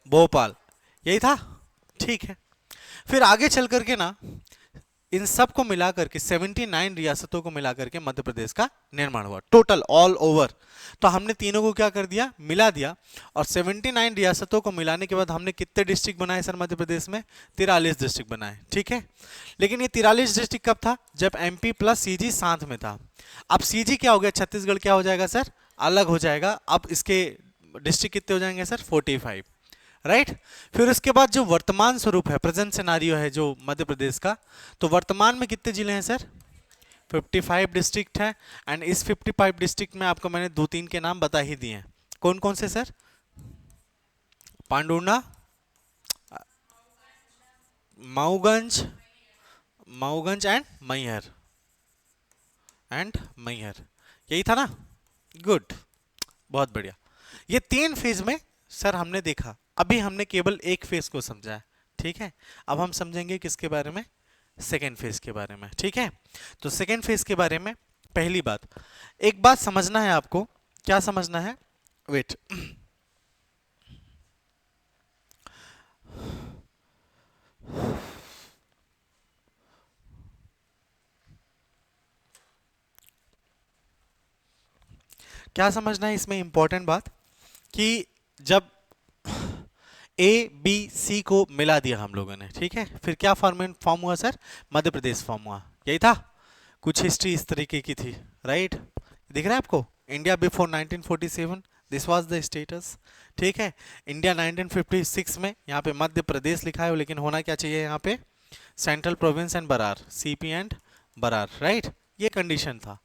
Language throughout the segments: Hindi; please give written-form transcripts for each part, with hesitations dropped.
भोपाल, यही था। ठीक है, फिर आगे चल करके ना इन सब को मिला करके 79 रियासतों को मिला करके मध्य प्रदेश का निर्माण हुआ, टोटल ऑल ओवर। तो हमने तीनों को क्या कर दिया, मिला दिया। और 79 रियासतों को मिलाने के बाद हमने कितने डिस्ट्रिक्ट बनाए सर मध्य प्रदेश में? 43 डिस्ट्रिक्ट बनाए। ठीक है, लेकिन ये 43 डिस्ट्रिक्ट कब था? जब एमपी प्लस सीजी साथ में था। अब सीजी क्या हो गया, छत्तीसगढ़ क्या हो जाएगा सर? अलग हो जाएगा। अब इसके डिस्ट्रिक्ट कितने हो जाएंगे सर? 45। राइट फिर उसके बाद जो वर्तमान स्वरूप है, प्रेजेंट सिनारियो है जो मध्य प्रदेश का, तो वर्तमान में कितने जिले हैं सर? 55 डिस्ट्रिक्ट है। एंड इस 55 डिस्ट्रिक्ट में आपको मैंने दो तीन के नाम बता ही दिए हैं। कौन कौन से sir? Pandhurna, Mauganj, Mauganj and Maihar, and Maihar, यही था ना? गुड, बहुत बढ़िया। ये तीन फेज में सर हमने देखा। अभी हमने केवल एक फेज को समझा है। ठीक है, अब हम समझेंगे किसके बारे में? सेकेंड फेज के बारे में। ठीक है, तो सेकेंड फेज के बारे में पहली बात, एक बात समझना है आपको। क्या समझना है? वेट, क्या समझना है इसमें इंपॉर्टेंट बात, कि जब ए बी सी को मिला दिया हम लोगों ने, ठीक है, फिर क्या फॉर्म हुआ सर? मध्य प्रदेश फॉर्म हुआ। यही था, कुछ हिस्ट्री इस तरीके की थी। राइट, दिख रहा है आपको? India before 1947 this was the status. ठीक है, इंडिया 1956 में यहाँ पे मध्य प्रदेश लिखा है, लेकिन होना क्या चाहिए यहाँ पे? Central province and Berar, CP and Berar. Right, ये कंडीशन था।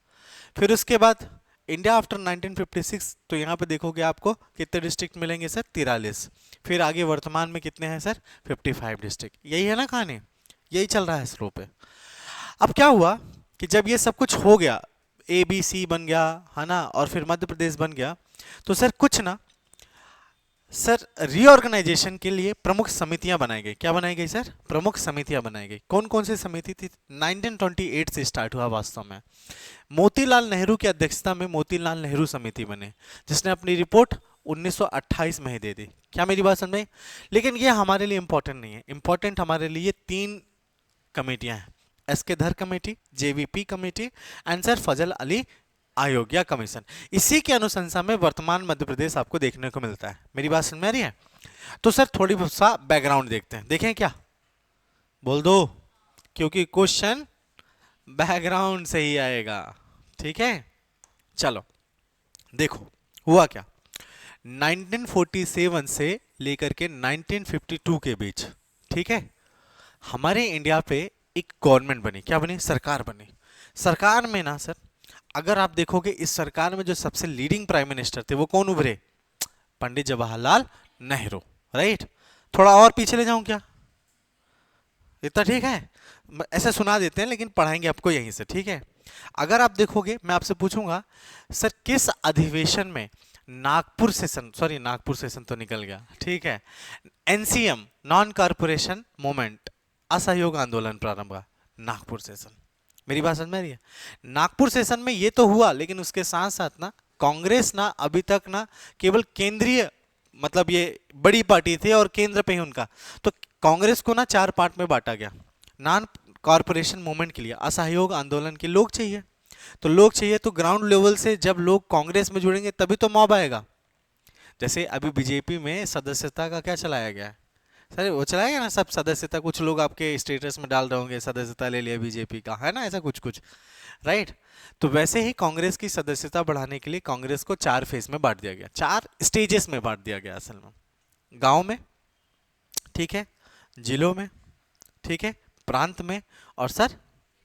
फिर उसके बाद इंडिया आफ्टर 1956, तो यहाँ पे देखोगे आपको कितने डिस्ट्रिक्ट मिलेंगे सर? 43। फिर आगे वर्तमान में कितने हैं सर? 55 डिस्ट्रिक्ट। यही है ना कहानी, यही चल रहा है स्लो पे। अब क्या हुआ कि जब ये सब कुछ हो गया, ए बी सी बन गया है ना, और फिर मध्य प्रदेश बन गया, तो सर कुछ ना सर रीऑर्गेनाइजेशन के लिए प्रमुख समितियां बनाई गई। क्या बनाई गई सर? प्रमुख समितियां बनाई गई। कौन कौन सी समिति थी? 1928 से स्टार्ट हुआ वास्तव में। मोतीलाल नेहरू की अध्यक्षता में मोतीलाल नेहरू समिति बने, जिसने अपनी रिपोर्ट 1928 में ही दे दी। क्या मेरी बात समझ में? लेकिन ये हमारे लिए इंपॉर्टेंट नहीं है। इंपॉर्टेंट हमारे लिए तीन कमेटियां हैं, S K Dhar committee, JVP committee and sir Fazal Ali आयोग या कमीशन। इसी के अनुशंसा में वर्तमान मध्य प्रदेश आपको देखने को मिलता है। मेरी बात समझ में आ रही है? तो सर थोड़ी बहुत सा बैकग्राउंड देखते हैं, देखें क्या? बोल दो, क्योंकि क्वेश्चन बैकग्राउंड से ही आएगा। ठीक है, चलो देखो हुआ क्या। 1947 से लेकर के 1952 के बीच, ठीक है, हमारे इंडिया पे एक गवर्नमेंट बनी। क्या बनी? सरकार बनी। सरकार में ना सर, अगर आप देखोगे इस सरकार में जो सबसे लीडिंग प्राइम मिनिस्टर थे वो कौन उभरे? पंडित जवाहरलाल नेहरू। राइट, थोड़ा और पीछे ले जाऊं क्या? इतना ठीक है, ऐसे सुना देते हैं लेकिन पढ़ाएंगे आपको यहीं से। ठीक है, अगर आप देखोगे, मैं आपसे पूछूंगा सर किस अधिवेशन में Nagpur session, sorry Nagpur session तो निकल गया, ठीक है, एनसीएम नॉन कॉरपोरेशन मूवमेंट असहयोग आंदोलन प्रारंभ हुआ? नागपुर सेशन। मेरी बात समझ में आ रही है? नागपुर सेशन में ये तो हुआ, लेकिन उसके साथ साथ ना कांग्रेस ना अभी तक ना केवल केंद्रीय, मतलब ये बड़ी पार्टी थी और केंद्र पे ही उनका, तो कांग्रेस को ना चार पार्ट में बांटा गया। नॉन कॉरपोरेशन मूवमेंट के लिए, असहयोग आंदोलन के लोग चाहिए, तो लोग चाहिए तो ग्राउंड लेवल से जब लोग कांग्रेस में जुड़ेंगे तभी तो मॉब आएगा। जैसे अभी बीजेपी में सदस्यता का क्या चलाया गया है सर? वो चलाया गया ना सब सदस्यता, कुछ लोग आपके स्टेटस में डाल रहे होंगे सदस्यता ले लिया बीजेपी का, है ना, ऐसा कुछ कुछ। राइट, तो वैसे ही कांग्रेस की सदस्यता बढ़ाने के लिए कांग्रेस को चार फेज में बांट दिया गया, चार स्टेजेस में बांट दिया गया असल में। गांव में, ठीक है, जिलों में, ठीक है, प्रांत में, और सर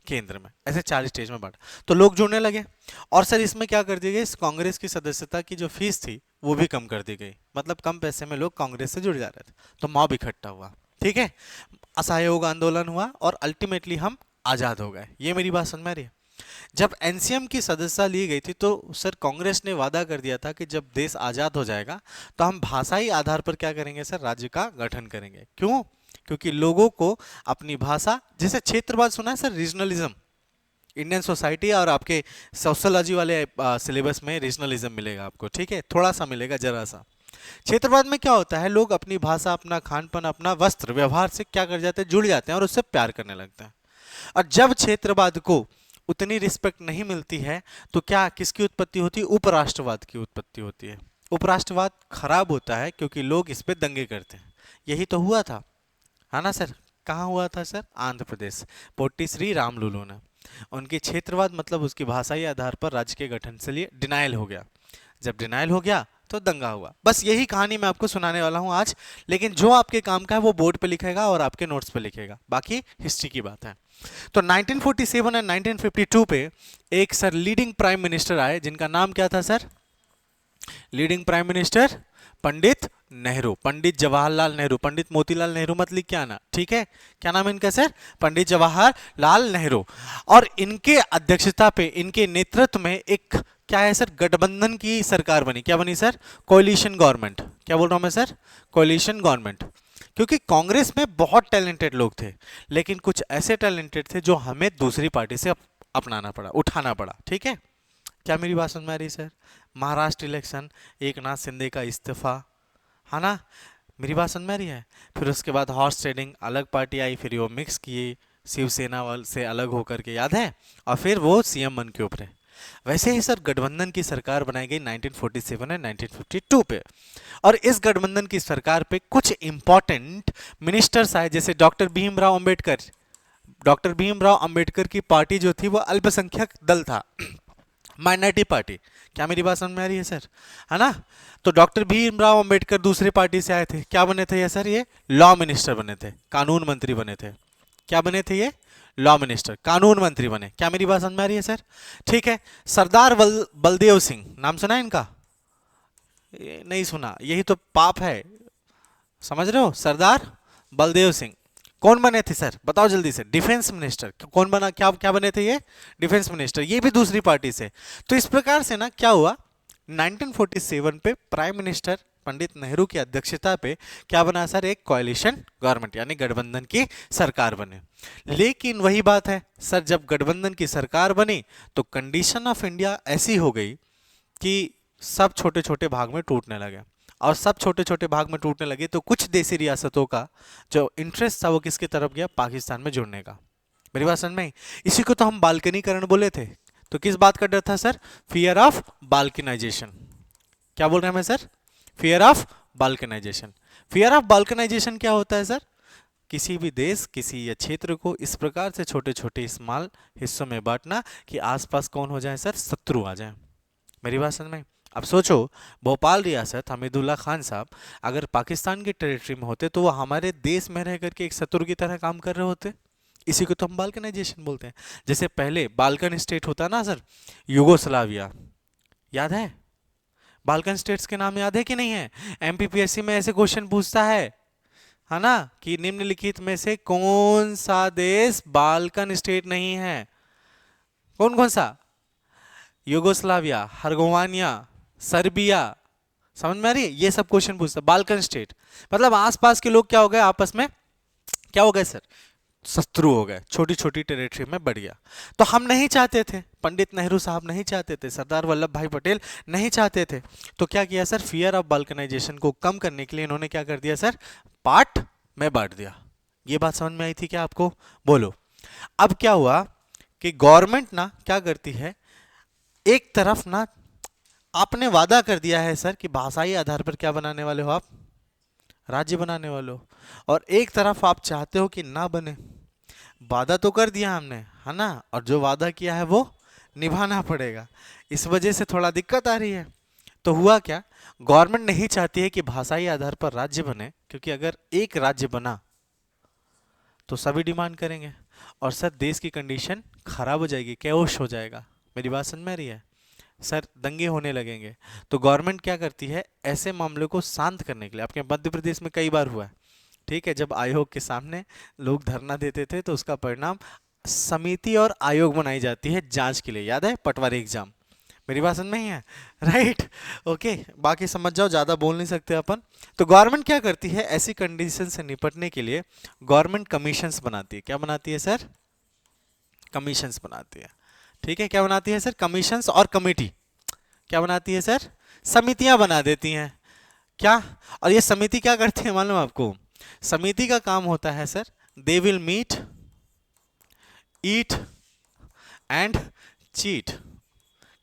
केंद्र में, ऐसे चार स्टेज में बांटा। तो लोग जुड़ने लगे, और सर इसमें क्या कर दिया गया, इस कांग्रेस की सदस्यता की जो फीस थी वो भी कम कर दी गई, मतलब कम पैसे में लोग कांग्रेस से जुड़ जा रहे थे, तो मॉब इकट्ठा हुआ। ठीक है, असहयोग आंदोलन हुआ और अल्टीमेटली हम आजाद हो गए। ये मेरी बात समझ में आ रही है? जब एनसीएम की सदस्यता ली गई थी तो सर कांग्रेस ने वादा कर दिया था कि जब देश आजाद हो जाएगा तो हम भाषाई आधार पर क्या करेंगे सर? राज्य का गठन करेंगे। क्यों? क्योंकि लोगों को अपनी भाषा, जैसे क्षेत्रवाद सुना है सर, रीजनलिज्म, इंडियन सोसाइटी और आपके सोशोलॉजी वाले सिलेबस में रीजनलिज्म मिलेगा आपको, ठीक है, थोड़ा सा मिलेगा, जरा सा। क्षेत्रवाद में क्या होता है, लोग अपनी भाषा, अपना खानपान, अपना वस्त्र व्यवहार से क्या कर जाते हैं, जुड़ जाते हैं और उससे प्यार करने लगते हैं। और जब क्षेत्रवाद को उतनी रिस्पेक्ट नहीं मिलती है तो क्या किसकी उत्पत्ति होती है, उपराष्ट्रवाद की उत्पत्ति होती है। उपराष्ट्रवाद खराब होता है क्योंकि लोग इस पे दंगे करते हैं। यही तो हुआ था, है ना सर। कहाँ हुआ था सर, आंध्र प्रदेश, पोट्टी श्री रामलुलू ने। उनके क्षेत्रवाद मतलब उसकी भाषाई आधार पर राज्य के गठन से लिए डिनाइल हो गया। जब डिनाइल हो गया तो दंगा हुआ। बस यही कहानी मैं आपको सुनाने वाला हूं आज, लेकिन जो आपके काम का है वो बोर्ड पे लिखेगा और आपके नोट्स पे लिखेगा, बाकी हिस्ट्री की बात है। तो 1947 एंड 1952 पे एक सर लीडिंग प्राइम मिनिस्टर आए जिनका नाम क्या था sir, leading prime minister Pandit Nehru, Pandit Jawaharlal Nehru. पंडित मोतीलाल नेहरू मत लिख के आना, ठीक है। क्या नाम है इनका सर, पंडित जवाहरलाल नेहरू। और इनके अध्यक्षता पे, इनके नेतृत्व में एक क्या है सर, गठबंधन की सरकार बनी। क्या बनी सर, कोलिशन गवर्नमेंट। क्या बोल रहा हूं मैं सर, कोलिशन गवर्नमेंट। क्योंकि कांग्रेस में बहुत टैलेंटेड लोग थे, लेकिन कुछ ऐसे टैलेंटेड थे जो हमें दूसरी पार्टी से अपनाना पड़ा, उठाना पड़ा, ठीक है। क्या मेरी बात समझ में आ रही सर। महाराष्ट्र इलेक्शन, एक नाथ शिंदे का इस्तीफा, है ना, मेरी बात समझ में आ रही है। फिर उसके बाद हॉर्स ट्रेडिंग, अलग पार्टी आई, फिर वो मिक्स किए शिवसेना वाल से अलग होकर के, याद है, और फिर वो सीएम बन के उभरे। वैसे ही सर गठबंधन की सरकार बनाई गई 1947 एंड 1952 पे। और इस गठबंधन की सरकार पे कुछ इंपॉर्टेंट मिनिस्टर्स आए, जैसे डॉक्टर भीमराव अंबेडकर। डॉक्टर भीमराव अंबेडकर की पार्टी जो थी वो अल्पसंख्यक दल था, माइनॉरिटी पार्टी। क्या मेरी बात समझ में आ रही है सर, है ना। तो डॉक्टर भीमराव अंबेडकर दूसरी पार्टी से आए थे, क्या बने थे ये सर, ये लॉ मिनिस्टर बने थे, कानून मंत्री बने थे। क्या बने थे ये, लॉ मिनिस्टर, कानून मंत्री बने। क्या मेरी बात समझ में आ रही है सर, ठीक है। सरदार बलदेव सिंह, नाम सुना है इनका, नहीं सुना, यही तो पाप है, समझ रहे हो। सरदार बलदेव सिंह कौन बने थे सर, बताओ जल्दी से, डिफेंस मिनिस्टर। कौन बना, क्या क्या बने थे ये, डिफेंस मिनिस्टर, ये भी दूसरी पार्टी से। तो इस प्रकार से ना क्या हुआ, 1947 पे प्राइम मिनिस्टर पंडित नेहरू की अध्यक्षता पे क्या बना सर, एक कोalition गवर्नमेंट, यानी गठबंधन की सरकार बने। लेकिन वही बात है सर, जब गठबंधन की सरकार बनी तो कंडीशन ऑफ इंडिया ऐसी हो गई कि सब छोटे छोटे भाग में टूटने लगे। और सब छोटे छोटे भाग में टूटने लगे तो कुछ देसी रियासतों का जो इंटरेस्ट था वो किसकी तरफ गया, पाकिस्तान में जुड़ने का। मेरी बात समझ में आई? इसी को तो हम बाल्कनीकरण बोले थे। तो किस बात का डर था सर, फियर ऑफ बाल्कनाइजेशन। क्या बोल रहे हैं मैं sir, fear of balkanisation. Fear of balkanisation क्या होता है सर, किसी भी देश, किसी या क्षेत्र को इस प्रकार से छोटे छोटे स्मॉल हिस्सों में बांटना कि आसपास कौन हो जाए सर, शत्रु आ जाए। मेरी बात समझ में? अब सोचो, भोपाल रियासत, हमीदुल्ला खान साहब अगर पाकिस्तान के टेरिटरी में होते तो वो हमारे देश में रह करके एक शत्रु की तरह काम कर रहे होते। इसी को तो हम बाल्कनाइजेशन बोलते हैं। जैसे पहले बाल्कन स्टेट होता ना सर, यूगोस्लाविया, याद है, बाल्कन स्टेट्स के नाम याद है कि नहीं है। एमपीपीएससी में ऐसे क्वेश्चन पूछता है ना, कि निम्नलिखित में से कौन सा देश बाल्कन स्टेट नहीं है, कौन कौन सा, यूगोस्लाविया, हर्गोवानिया, सर्बिया, समझ में आ रही है, ये सब क्वेश्चन पूछता। बाल्कन स्टेट मतलब आसपास के लोग क्या हो गए, आपस में क्या हो गए सर, शत्रु हो गए, छोटी छोटी टेरिटरी में बढ़ गया। तो हम नहीं चाहते थे, पंडित नेहरू साहब नहीं चाहते थे, सरदार वल्लभ भाई पटेल नहीं चाहते थे। तो क्या किया सर, फियर ऑफ बाल्कनाइजेशन को कम करने के लिए इन्होंने क्या कर दिया सर, पार्ट में बांट दिया। ये बात समझ में आई थी क्या आपको, बोलो। अब क्या हुआ कि गवर्नमेंट ना क्या करती है, एक तरफ ना आपने वादा कर दिया है सर कि भाषाई आधार पर क्या बनाने वाले हो आप, राज्य बनाने वाले हो, और एक तरफ आप चाहते हो कि ना बने। वादा तो कर दिया हमने, है ना, और जो वादा किया है वो निभाना पड़ेगा। इस वजह से थोड़ा दिक्कत आ रही है। तो हुआ क्या, गवर्नमेंट नहीं चाहती है कि भाषाई आधार पर राज्य बने, क्योंकि अगर एक राज्य बना तो सभी डिमांड करेंगे और सर देश की कंडीशन खराब हो जाएगी, कैओस हो जाएगा। मेरी बात समझ में आ रही है सर, दंगे होने लगेंगे। तो गवर्नमेंट क्या करती है, ऐसे मामलों को शांत करने के लिए, आपके मध्य प्रदेश में कई बार हुआ है, ठीक है, जब आयोग के सामने लोग धरना देते थे तो उसका परिणाम समिति और आयोग बनाई जाती है जांच के लिए, याद है, पटवारी एग्जाम। मेरी बात समझ में ही है, राइट, ओके, बाकी समझ जाओ, ज़्यादा बोल नहीं सकते अपन। तो गवर्नमेंट क्या करती है, ऐसी कंडीशन से निपटने के लिए गवर्नमेंट कमीशंस बनाती है। क्या बनाती है सर, कमीशंस बनाती है, ठीक है। क्या बनाती है सर, कमीशंस और कमेटी क्या बनाती है सर, समितियां बना देती हैं। क्या? और ये समिति क्या करती है मालूम आपको? समिति का काम होता है sir, they will meet, eat and cheat.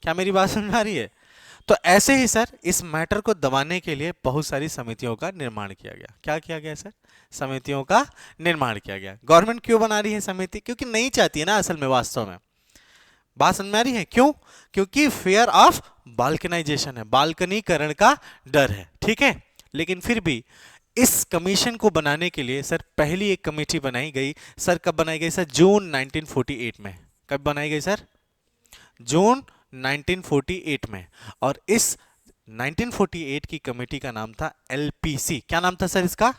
क्या मेरी बात समझ में आ रही है? तो ऐसे ही सर इस मैटर को दबाने के लिए बहुत सारी समितियों का निर्माण किया गया। क्या किया गया सर? समितियों का निर्माण किया गया। गवर्नमेंट क्यों बना रही है समिति? क्योंकि नहीं चाहती है ना असल में, वास्तव में। बात समझ में आ रही है? क्यों? क्योंकि फियर ऑफ बाल्कनाइजेशन है, बालकनीकरण का डर है, ठीक है। लेकिन फिर भी इस कमीशन को बनाने के लिए सर पहली एक कमेटी बनाई गई सर। कब बनाई गई सर? जून 1948 में। कब बनाई गई सर? जून 1948 में। और इस 1948 की कमेटी का नाम था एलपीसी। क्या नाम था सर इसका?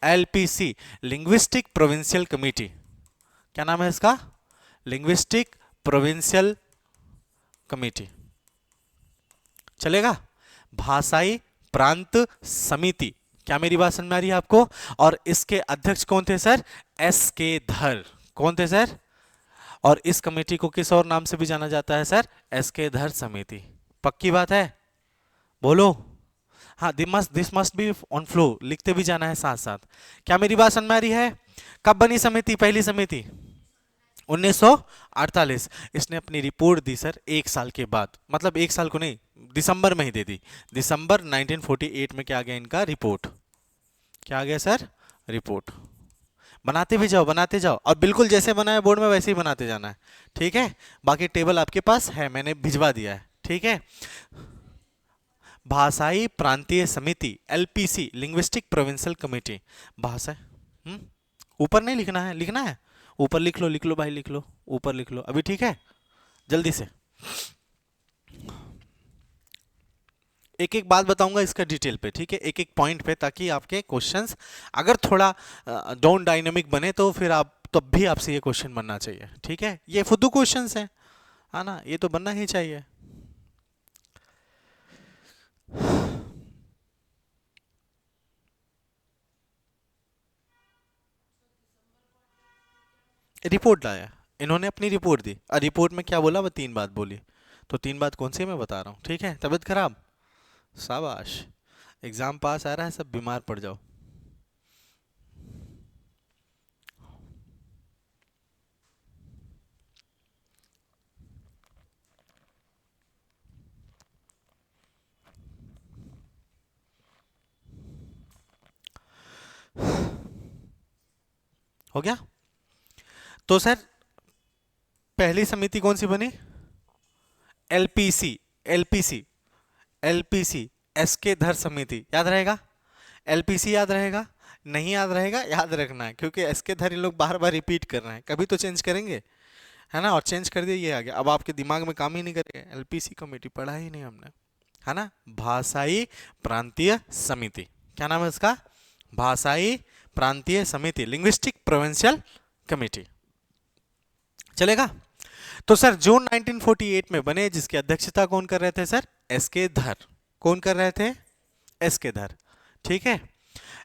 LPC, linguistic provincial committee. क्या नाम है इसका? Linguistic provincial committee. चलेगा? भाषाई प्रांत समिति। क्या मेरी बात समझ में आ रही है आपको? और इसके अध्यक्ष कौन थे सर? एस के धर। कौन थे सर? और इस कमेटी को किस और नाम से भी जाना जाता है सर? एस के धर समिति। पक्की बात है? बोलो। हाँ, this must be on flow, लिखते भी जाना है साथ साथ। क्या मेरी बात समझ में आ रही है? कब बनी समिति? पहली समिति 1948। इसने अपनी रिपोर्ट दी सर एक साल के बाद, मतलब एक साल को नहीं, दिसंबर में ही दे दी। दिसंबर 1948 में क्या आ गया इनका? रिपोर्ट। क्या आ गया सर? रिपोर्ट। बनाते भी जाओ, बनाते जाओ, और बिल्कुल जैसे बनाया बोर्ड में वैसे ही बनाते जाना है, ठीक है। बाकी टेबल आपके पास है, मैंने भिजवा दिया है, ठीक है। भाषाई प्रांतीय समिति, एलपीसी, लिंग्विस्टिक प्रोविंशियल कमेटी। भाषा, ऊपर नहीं लिखना है? लिखना है ऊपर, लिख लो, लिख लो भाई, लिख लो, ऊपर लिख लो अभी, ठीक है। जल्दी से एक एक बात बताऊंगा इसका डिटेल पे, ठीक है, एक एक पॉइंट पे, ताकि आपके क्वेश्चंस अगर थोड़ा डाउन डायनेमिक बने तो फिर आप तब भी आपसे ये क्वेश्चन बनना चाहिए, ठीक है। ये फुद्दू क्वेश्चंस हैं, है ना, ये तो बनना ही चाहिए। रिपोर्ट लाया, इन्होंने अपनी रिपोर्ट दी, और रिपोर्ट में क्या बोला? वो 3 बात बोली। तो 3 बात कौन सी मैं बता रहा हूँ, ठीक है। तबीयत खराब? शाबाश, एग्जाम पास आ रहा है, सब बीमार पड़ जाओ। हो गया? तो सर पहली समिति कौन सी बनी? LPC, LPC, LPC, S K धर समिति। याद रहेगा? एलपीसी याद रहेगा? नहीं याद रहेगा? याद रखना है, क्योंकि एस के धर इन लोग बार बार रिपीट कर रहे हैं, कभी तो चेंज करेंगे, है ना। और चेंज कर दिया, ये आ गया, अब आपके दिमाग में काम ही नहीं करेगा। एलपीसी कमेटी पढ़ा ही नहीं हमने, है ना। भाषाई प्रांतीय समिति, क्या नाम है इसका? भाषाई प्रांतीय समिति, लिंग्विस्टिक प्रोविंशियल कमेटी। चलेगा? तो सर जून 1948 में बने, जिसकी अध्यक्षता कौन कर रहे थे सर? एस के धर। कौन कर रहे थे? एस के धर, ठीक है।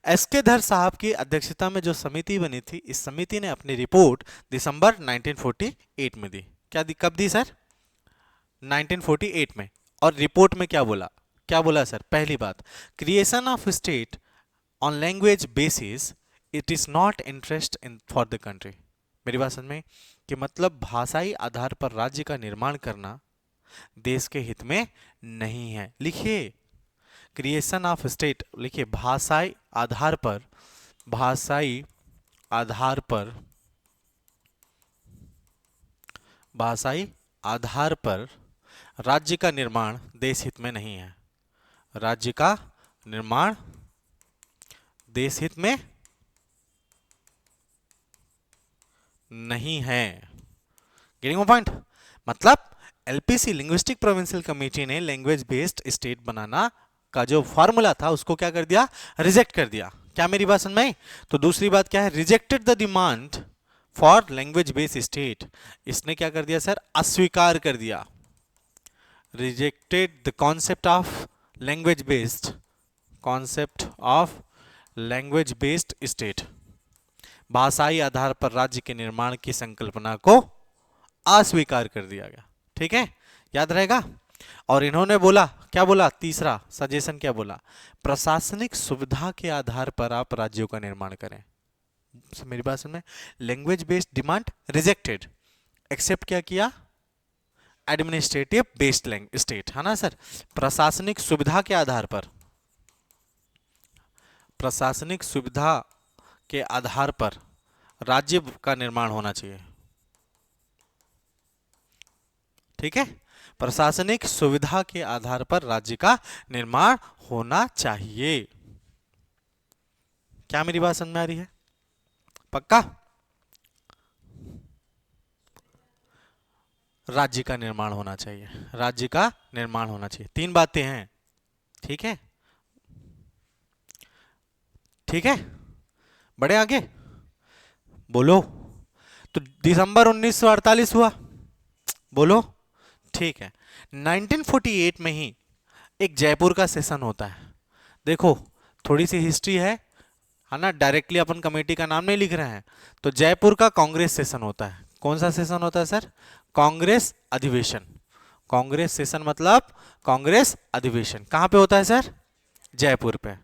एस के धर साहब की अध्यक्षता में जो समिति बनी थी, इस समिति ने अपनी रिपोर्ट दिसंबर 1948 में दी। क्या दी? कब दी सर? 1948 में। और रिपोर्ट में क्या बोला? क्या बोला सर? पहली बात, creation of state on language basis it is not interest in for the country. मेरी बात समझ में? कि मतलब भाषाई आधार पर राज्य का निर्माण करना देश के हित में नहीं है। लिखिए, क्रिएशन ऑफ स्टेट लिखिए, भाषाई आधार पर, भाषाई आधार पर, भाषाई आधार पर राज्य का निर्माण देश हित में नहीं है। राज्य का निर्माण देश हित में नहीं है। Getting my point? मतलब एलपीसी, लिंग्विस्टिक प्रोविंशियल कमेटी ने लैंग्वेज बेस्ड स्टेट बनाना का जो फॉर्मूला था उसको क्या कर दिया? रिजेक्ट कर दिया। क्या मेरी बात समझ में आई? तो दूसरी बात क्या है? Rejected the demand for language based state. इसने क्या कर दिया सर? अस्वीकार कर दिया। Rejected the concept of language based, concept of language based state, भाषाई आधार पर राज्य के निर्माण की संकल्पना को अस्वीकार कर दिया गया, ठीक है। याद रहेगा? और इन्होंने बोला, क्या बोला, तीसरा सजेशन क्या बोला, प्रशासनिक सुविधा के आधार पर आप राज्यों का निर्माण करें। मेरी बात समझ में, language based demand rejected, accept क्या किया, एडमिनिस्ट्रेटिव बेस्ड स्टेट, है ना सर। प्रशासनिक सुविधा के आधार पर, प्रशासनिक सुविधा के आधार पर राज्य का निर्माण होना चाहिए। ठीक है, प्रशासनिक सुविधा के आधार पर राज्य का निर्माण होना चाहिए। क्या मेरी बात समझ में आ रही है? पक्का? राज्य का निर्माण होना चाहिए, राज्य का निर्माण होना चाहिए। तीन बातें हैं। ठीक है, ठीक है, बड़े आगे बोलो। तो दिसंबर 1948 हुआ, बोलो। ठीक है, 1948 में ही एक जयपुर का सेशन होता है। देखो, थोड़ी सी हिस्ट्री है ना, डायरेक्टली अपन कमेटी का नाम नहीं लिख रहे हैं। तो जयपुर का कांग्रेस सेशन होता है। कौन सा सेशन होता है सर? कांग्रेस अधिवेशन। कांग्रेस सेशन मतलब कांग्रेस अधिवेशन कहां पे होता है सर? जयपुर पे।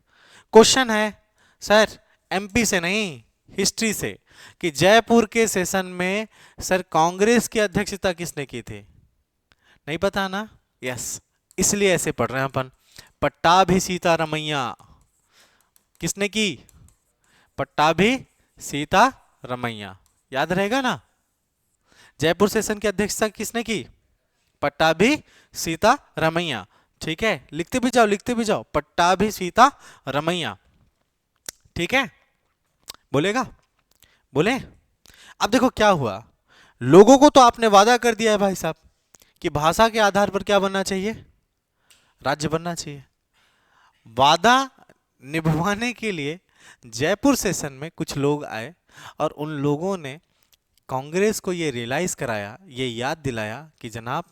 क्वेश्चन है सर, एमपी से नहीं, हिस्ट्री से, कि जयपुर के सेशन में सर कांग्रेस की अध्यक्षता किसने की थी? नहीं पता ना? यस, इसलिए ऐसे पढ़ रहे हैं अपन। पट्टाभी सीतारमैया किसने की? पट्टाभी सीतारमैया, याद रहेगा ना। जयपुर सेशन की अध्यक्षता किसने की? पट्टाभी सीतारमैया। ठीक है, लिखते भी जाओ, लिखते भी जाओ, पट्टाभी सीतारमैया। ठीक है, बोलेगा, बोले। अब देखो क्या हुआ, लोगों को तो आपने वादा कर दिया है भाई साहब कि भाषा के आधार पर क्या बनना चाहिए? राज्य बनना चाहिए। वादा निभवाने के लिए जयपुर सेशन में कुछ लोग आए और उन लोगों ने कांग्रेस को ये रियलाइज कराया, ये याद दिलाया कि जनाब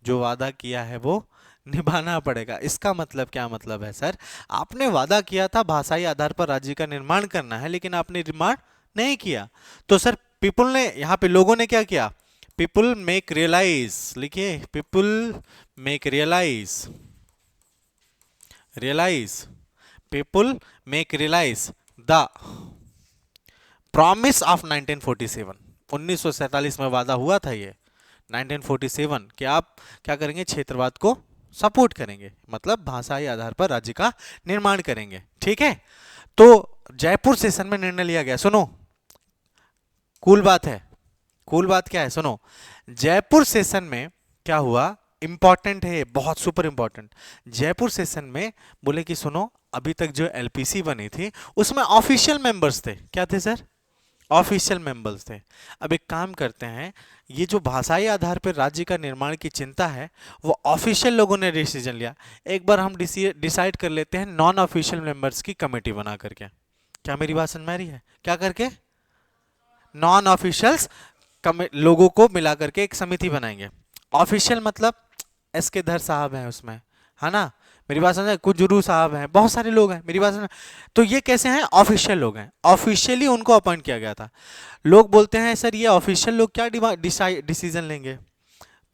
जो वादा किया है वो निभाना पड़ेगा। इसका मतलब क्या मतलब है सर? आपने वादा किया था भाषाई आधार पर राज्य का निर्माण करना है, लेकिन आपने निर्माण नहीं किया। तो सर पीपुल ने, यहां पे लोगों ने क्या किया? पीपुल मेक रियलाइज, लिखिए, people make realise, realise, people make realise the promise of 1947। 1947 में वादा हुआ था ये 1947 कि आप क्या करेंगे? क्षेत्रवाद को सपोर्ट करेंगे, मतलब भाषाई आधार पर राज्य का निर्माण करेंगे। ठीक है, तो जयपुर सेशन में निर्णय लिया गया। सुनो, कूल बात है, कूल बात क्या है सुनो। जयपुर सेशन में क्या हुआ, इंपॉर्टेंट है, बहुत सुपर इंपॉर्टेंट। जयपुर सेशन में बोले कि सुनो, अभी तक जो एलपीसी बनी थी उसमें ऑफिशियल मेंबर्स थे। क्या थे सर? ऑफिशियल मेंबर्स थे। अब एक काम करते हैं, ये जो भाषाई आधार पर राज्य का निर्माण की चिंता है वो ऑफिशियल लोगों ने डिसीजन लिया। एक बार हम डिसाइड कर लेते हैं नॉन ऑफिशियल मेंबर्स की कमेटी बना करके। क्या मेरी बात समझ में आ रही है? क्या करके? नॉन ऑफिशियल्स लोगों को मिला करके एक समिति बनाएंगे। ऑफिशियल मतलब एस के धर साहब हैं उसमें, है ना। मेरी बात समझ, कुछ जुरू साहब हैं, बहुत सारे लोग हैं, मेरी बात समझ। तो ये कैसे हैं? ऑफिशियल लोग हैं, ऑफिशियली उनको अपॉइंट किया गया था। लोग बोलते हैं सर ये ऑफिशियल लोग क्या डिसीजन लेंगे?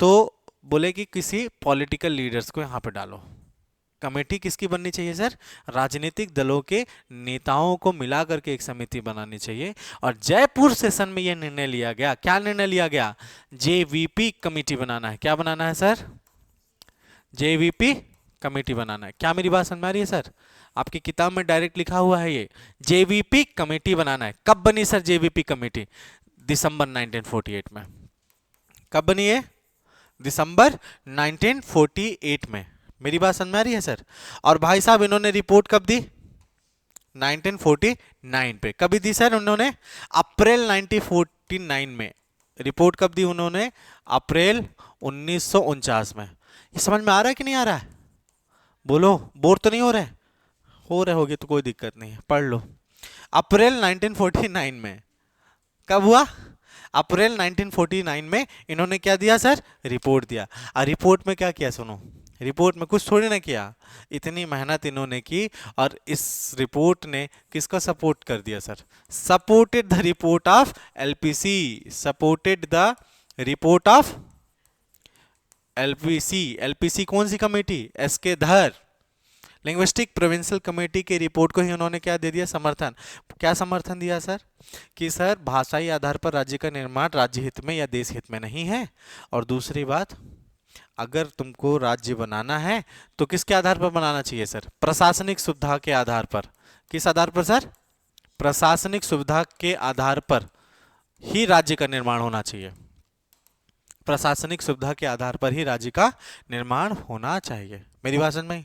तो बोले कि किसी पॉलिटिकल लीडर्स को यहाँ पे डालो। कमेटी किसकी बननी चाहिए सर? राजनीतिक दलों के नेताओं को मिला करके एक समिति बनानी चाहिए। और जयपुर सेशन में यह निर्णय लिया गया। क्या निर्णय लिया गया? जेवीपी कमेटी बनाना है। क्या बनाना है सर? जेवीपी कमेटी बनाना है। क्या मेरी बात समझ में आ रही है सर? आपकी किताब में डायरेक्ट लिखा हुआ है ये, जेवीपी कमेटी बनाना है। कब बनी सर जेवीपी कमेटी? दिसंबर 1948 में। कब बनी है? दिसंबर 1948 में। मेरी बात समझ में आ रही है सर? और भाई साहब इन्होंने रिपोर्ट कब दी? 1949 पे। कभी दी सर उन्होंने? अप्रैल 1949 में। रिपोर्ट कब दी उन्होंने? अप्रैल 1949 में। ये समझ में आ रहा है कि नहीं आ रहा है? बोलो, बोर तो नहीं हो रहे? हो रहे होगे तो कोई दिक्कत नहीं है, पढ़ लो। अप्रैल 1949 में। कब हुआ? अप्रैल 1949 में इन्होंने क्या दिया सर? रिपोर्ट दिया। और रिपोर्ट में क्या किया सुनो, रिपोर्ट में कुछ थोड़ी ना किया, इतनी मेहनत इन्होंने की और इस रिपोर्ट ने किसका सपोर्ट कर दिया sir? Supported the report of LPC, supported the report of LPC, LPC कौन सी कमेटी? एस के धर, लिंग्विस्टिक प्रोविंशियल कमेटी की रिपोर्ट को ही उन्होंने क्या दे दिया? समर्थन। क्या समर्थन दिया सर? कि सर भाषाई आधार पर राज्य का निर्माण राज्य हित में या देश हित में नहीं है। और दूसरी बात, अगर तुमको राज्य बनाना है तो किसके आधार पर बनाना चाहिए सर? प्रशासनिक सुविधा के आधार पर। किस आधार पर सर? प्रशासनिक सुविधा के आधार पर ही राज्य का निर्माण होना चाहिए। प्रशासनिक सुविधा के आधार पर ही राज्य का निर्माण होना चाहिए। मेरी बात समझ में?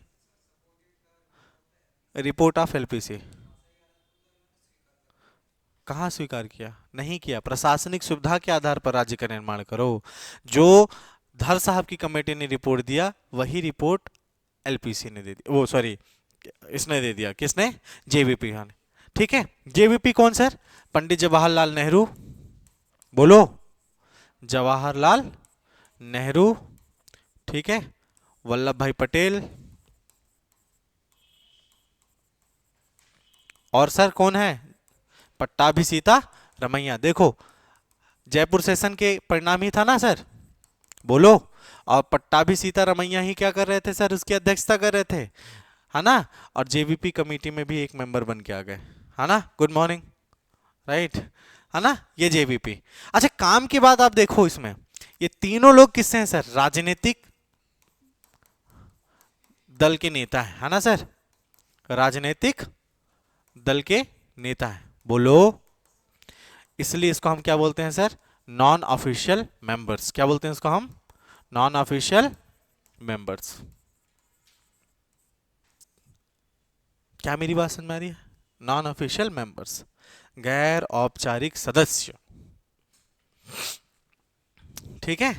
रिपोर्ट ऑफ एलपीसी कहाँ स्वीकार किया? नहीं किया। प्रशासनिक सुविधा के आधार पर राज्य का निर्माण करो। जो धर साहब की कमेटी ने रिपोर्ट दिया वही रिपोर्ट एलपीसी ने दे दी, वो सॉरी इसने दे दिया। किसने? जेवीपी ने। ठीक है, जेवीपी कौन सर? पंडित जवाहरलाल नेहरू। बोलो, जवाहरलाल नेहरू। ठीक है, वल्लभ भाई पटेल। और सर कौन है? पट्टाभी सीता रमैया। देखो, जयपुर सेशन के परिणाम ही था ना सर? बोलो। और पट्टाभी सीता रमैया ही क्या कर रहे थे सर? उसकी अध्यक्षता कर रहे थे, है ना? और जेवीपी कमेटी में भी एक मेंबर बन के आ गए, है ना? गुड मॉर्निंग, राइट, है ना? ये जेवीपी। अच्छा, काम की बात आप देखो इसमें, ये तीनों लोग किससे हैं सर? राजनीतिक दल के नेता है ना सर? राजनीतिक दल के नेता है। बोलो। इसलिए इसको हम क्या बोलते हैं सर? Non official members. क्या बोलते हैं इसको हम? Non official members. क्या मेरी बात समझ में आ रही है? नॉन ऑफिशियल मेंबर्स, गैर औपचारिक सदस्य। ठीक है।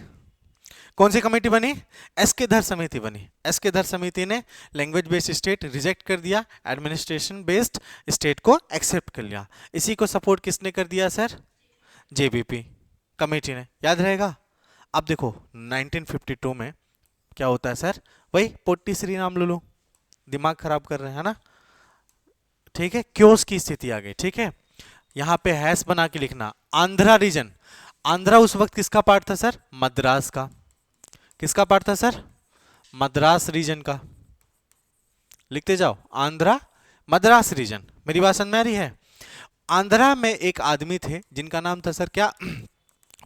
कौन सी कमेटी बनी? एस के धर समिति बनी। एस के धर समिति ने लैंग्वेज बेस्ड स्टेट रिजेक्ट कर दिया, एडमिनिस्ट्रेशन बेस्ड स्टेट को एक्सेप्ट कर लिया। इसी को सपोर्ट किसने कर दिया सर? जेबीपी कमेटी ने। याद रहेगा। अब देखो 1952 में क्या होता है सर? वही पोट्टी श्री राम लुलू, दिमाग खराब कर रहे हैं ना? ठीक है, क्योस की स्थिति आ गई। ठीक है, यहां पे हैश बना के लिखना। आंध्रा रीजन, आंध्रा उस वक्त किसका पार्ट था सर? मद्रास का। किसका पार्ट था सर? मद्रास रीजन का। लिखते जाओ, आंध्रा मद्रास रीजन। मेरी बात समझ में आ रही है? आंध्रा में एक आदमी थे जिनका नाम था सर क्या?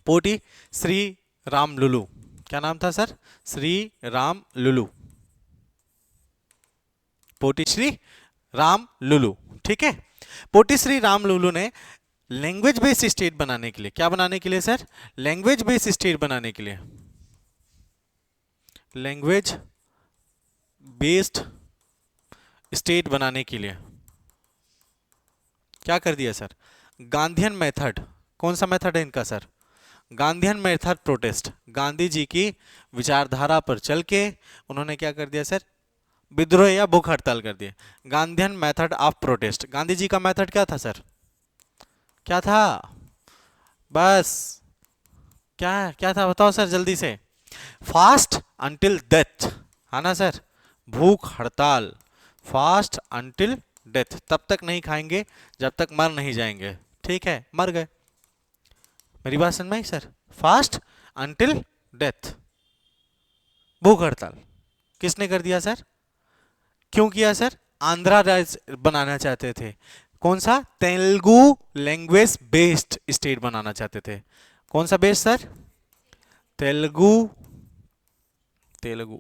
पोटी श्री राम लुलू। क्या नाम था सर? श्री राम लुलू, पोटी श्री राम लुलू। ठीक है, पोटी श्री राम लुलू ने लैंग्वेज बेस्ड स्टेट बनाने के लिए, क्या बनाने के लिए सर? लैंग्वेज बेस्ड स्टेट बनाने के लिए, लैंग्वेज बेस्ड स्टेट बनाने के लिए क्या कर दिया सर? गांधीयन मेथड। कौन सा मेथड है इनका sir? Gandhian method protest. Gandhi ji की विचारधारा पर चल के उन्होंने क्या कर दिया सर? विद्रोह या भूख हड़ताल कर दिया। Gandhian method of protest. Gandhi ji का मेथड क्या था सर? क्या था? बस क्या क्या था बताओ सर जल्दी से। फास्ट अंटिल डेथ, है ना सर? भूख हड़ताल, फास्ट अंटिल डेथ। तब तक नहीं खाएंगे जब तक मर नहीं जाएंगे। ठीक है, मर गए। मेरी बात समझ में आई सर? फास्ट अंटिल डेथ, भूख हड़ताल। किसने कर दिया सर? क्यों किया सर? आंध्रा राज्य बनाना चाहते थे। कौन सा? तेलुगु लैंग्वेज बेस्ड स्टेट बनाना चाहते थे। कौन सा based sir? Telugu, Telugu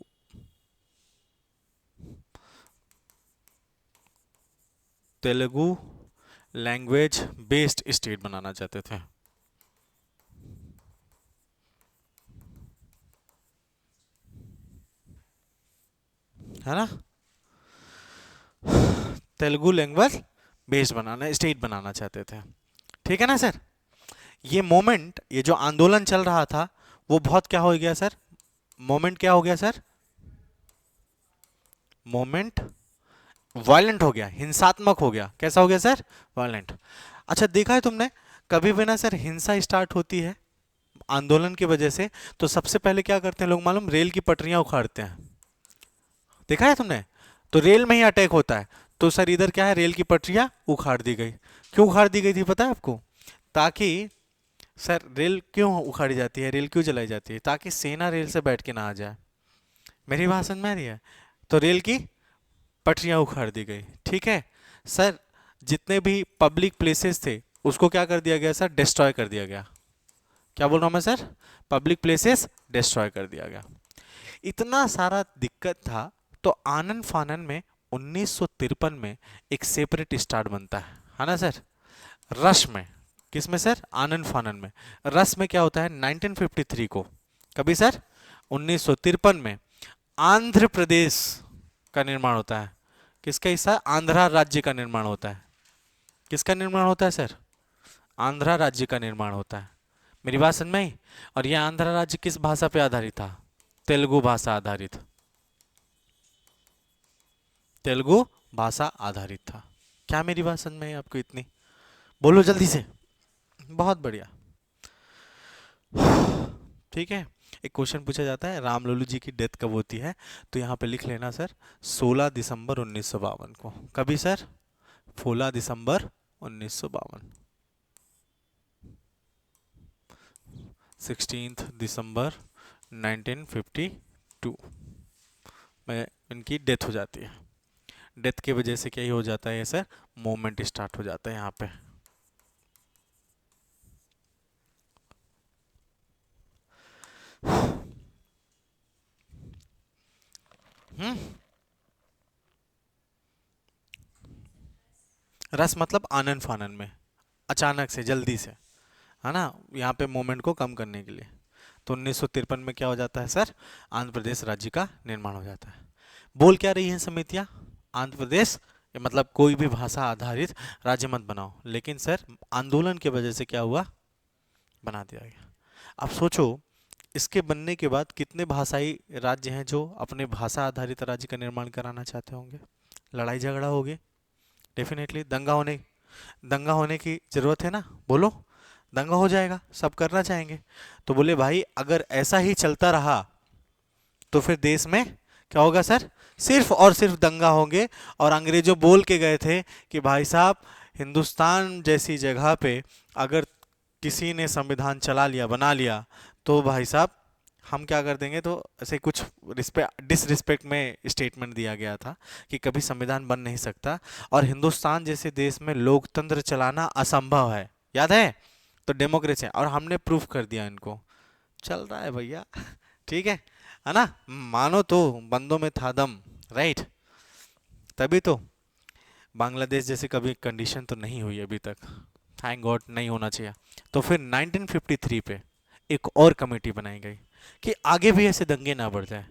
Telugu language based state बनाना चाहते थे। है ना? तेलुगु लैंग्वेज बेस्ड बनाना, स्टेट बनाना चाहते थे। ठीक है ना सर? ये मोमेंट, ये जो आंदोलन चल रहा था वो बहुत क्या हो गया सर? मोमेंट क्या हो गया सर? मोमेंट वायलेंट हो गया, हिंसात्मक हो गया। कैसा हो गया सर? वायलेंट। अच्छा, देखा है तुमने कभी भी ना सर हिंसा स्टार्ट होती है आंदोलन की वजह से तो सबसे पहले क्या करते हैं लोग मालूम? रेल की पटरियां उखाड़ते हैं। देखा है तुमने? तो रेल में ही अटैक होता है। तो सर इधर क्या है? रेल की पटरियां उखाड़ दी गई। क्यों उखाड़ दी गई थी पता है आपको? ताकि सर रेल क्यों उखाड़ी जाती है, रेल क्यों जलाई जाती है? ताकि सेना रेल से बैठ के ना आ जाए। मेरी बात समझ में आ रही है? तो रेल की पटरियां उखाड़ दी गई, ठीक है सर। जितने भी पब्लिक प्लेसेस थे उसको क्या कर दिया गया सर? डिस्ट्रॉय कर दिया गया। क्या बोल रहा हूं मैं सर? पब्लिक प्लेसेस डिस्ट्रॉय कर दिया गया। इतना सारा दिक्कत था, तो आनन फानन में 1953 में एक सेपरेट स्टार्ट बनता है ना सर? रश में। किस में सर? आनन फानन में। रस में क्या होता है? 1953 को। कभी सर? 1953 में आंध्र प्रदेश का निर्माण होता है। किसका हिस्सा? आंध्रा राज्य का निर्माण होता है। किसका निर्माण होता है सर? आंध्रा राज्य का निर्माण होता है। मेरी बात समझ में आई? और यह आंध्रा राज्य किस भाषा पे आधारित था? तेलुगु भाषा आधारित। तेलुगु भाषा आधारित था। क्या मेरी बात समझ में आई आपको इतनी? बोलो जल्दी से। बहुत बढ़िया। ठीक है। एक क्वेश्चन पूछा जाता है, रामलल्लू जी की डेथ कब होती है? तो यहाँ पे लिख लेना सर, 16 दिसंबर 1952 को। कभी सर? 16 दिसंबर 1952। 16 दिसंबर 1952 में इनकी डेथ हो जाती है। डेथ की वजह से क्या ही हो जाता है सर? मूवमेंट स्टार्ट हो जाता है यहाँ पे। हम्म। रस मतलब आनन फानन में, अचानक से, जल्दी से, है ना? यहाँ पे मूवमेंट को कम करने के लिए। तो 1953 में क्या हो जाता है सर? आंध्र प्रदेश राज्य का निर्माण हो जाता है। बोल क्या रही हैं समितियां? आंध्र प्रदेश, ये मतलब कोई भी भाषा आधारित राज्य मत बनाओ। लेकिन सर आंदोलन की वजह से क्या हुआ? बना दिया गया। अब सोचो, इसके बनने के बाद कितने भाषाई राज्य हैं जो अपने भाषा आधारित राज्य का निर्माण कराना चाहते होंगे? लड़ाई झगड़ा होगी, डेफिनेटली। दंगा होने की जरूरत है ना? बोलो। दंगा हो जाएगा, सब करना चाहेंगे। तो बोले भाई अगर ऐसा ही चलता रहा तो फिर देश में क्या होगा सर? सिर्फ और सिर्फ दंगा होंगे। और अंग्रेजों बोल के गए थे कि भाई साहब, हिंदुस्तान जैसी जगह पे अगर किसी ने संविधान चला लिया, बना लिया, तो भाई साहब हम क्या कर देंगे। तो ऐसे कुछ डिसरिस्पेक्ट में स्टेटमेंट दिया गया था कि कभी संविधान बन नहीं सकता और हिंदुस्तान जैसे देश में लोकतंत्र चलाना असंभव है। याद है? तो डेमोक्रेसी, और हमने प्रूफ कर दिया इनको। चल रहा है भैया। ठीक है ना? मानो तो बंदों में था दम, राइट? तभी तो बांग्लादेश जैसे कभी कंडीशन तो नहीं हुई अभी तक, थैंक गॉड, नहीं होना चाहिए। तो फिर 1953 पे एक और कमेटी बनाई गई कि आगे भी ऐसे दंगे ना बढ़ जाए।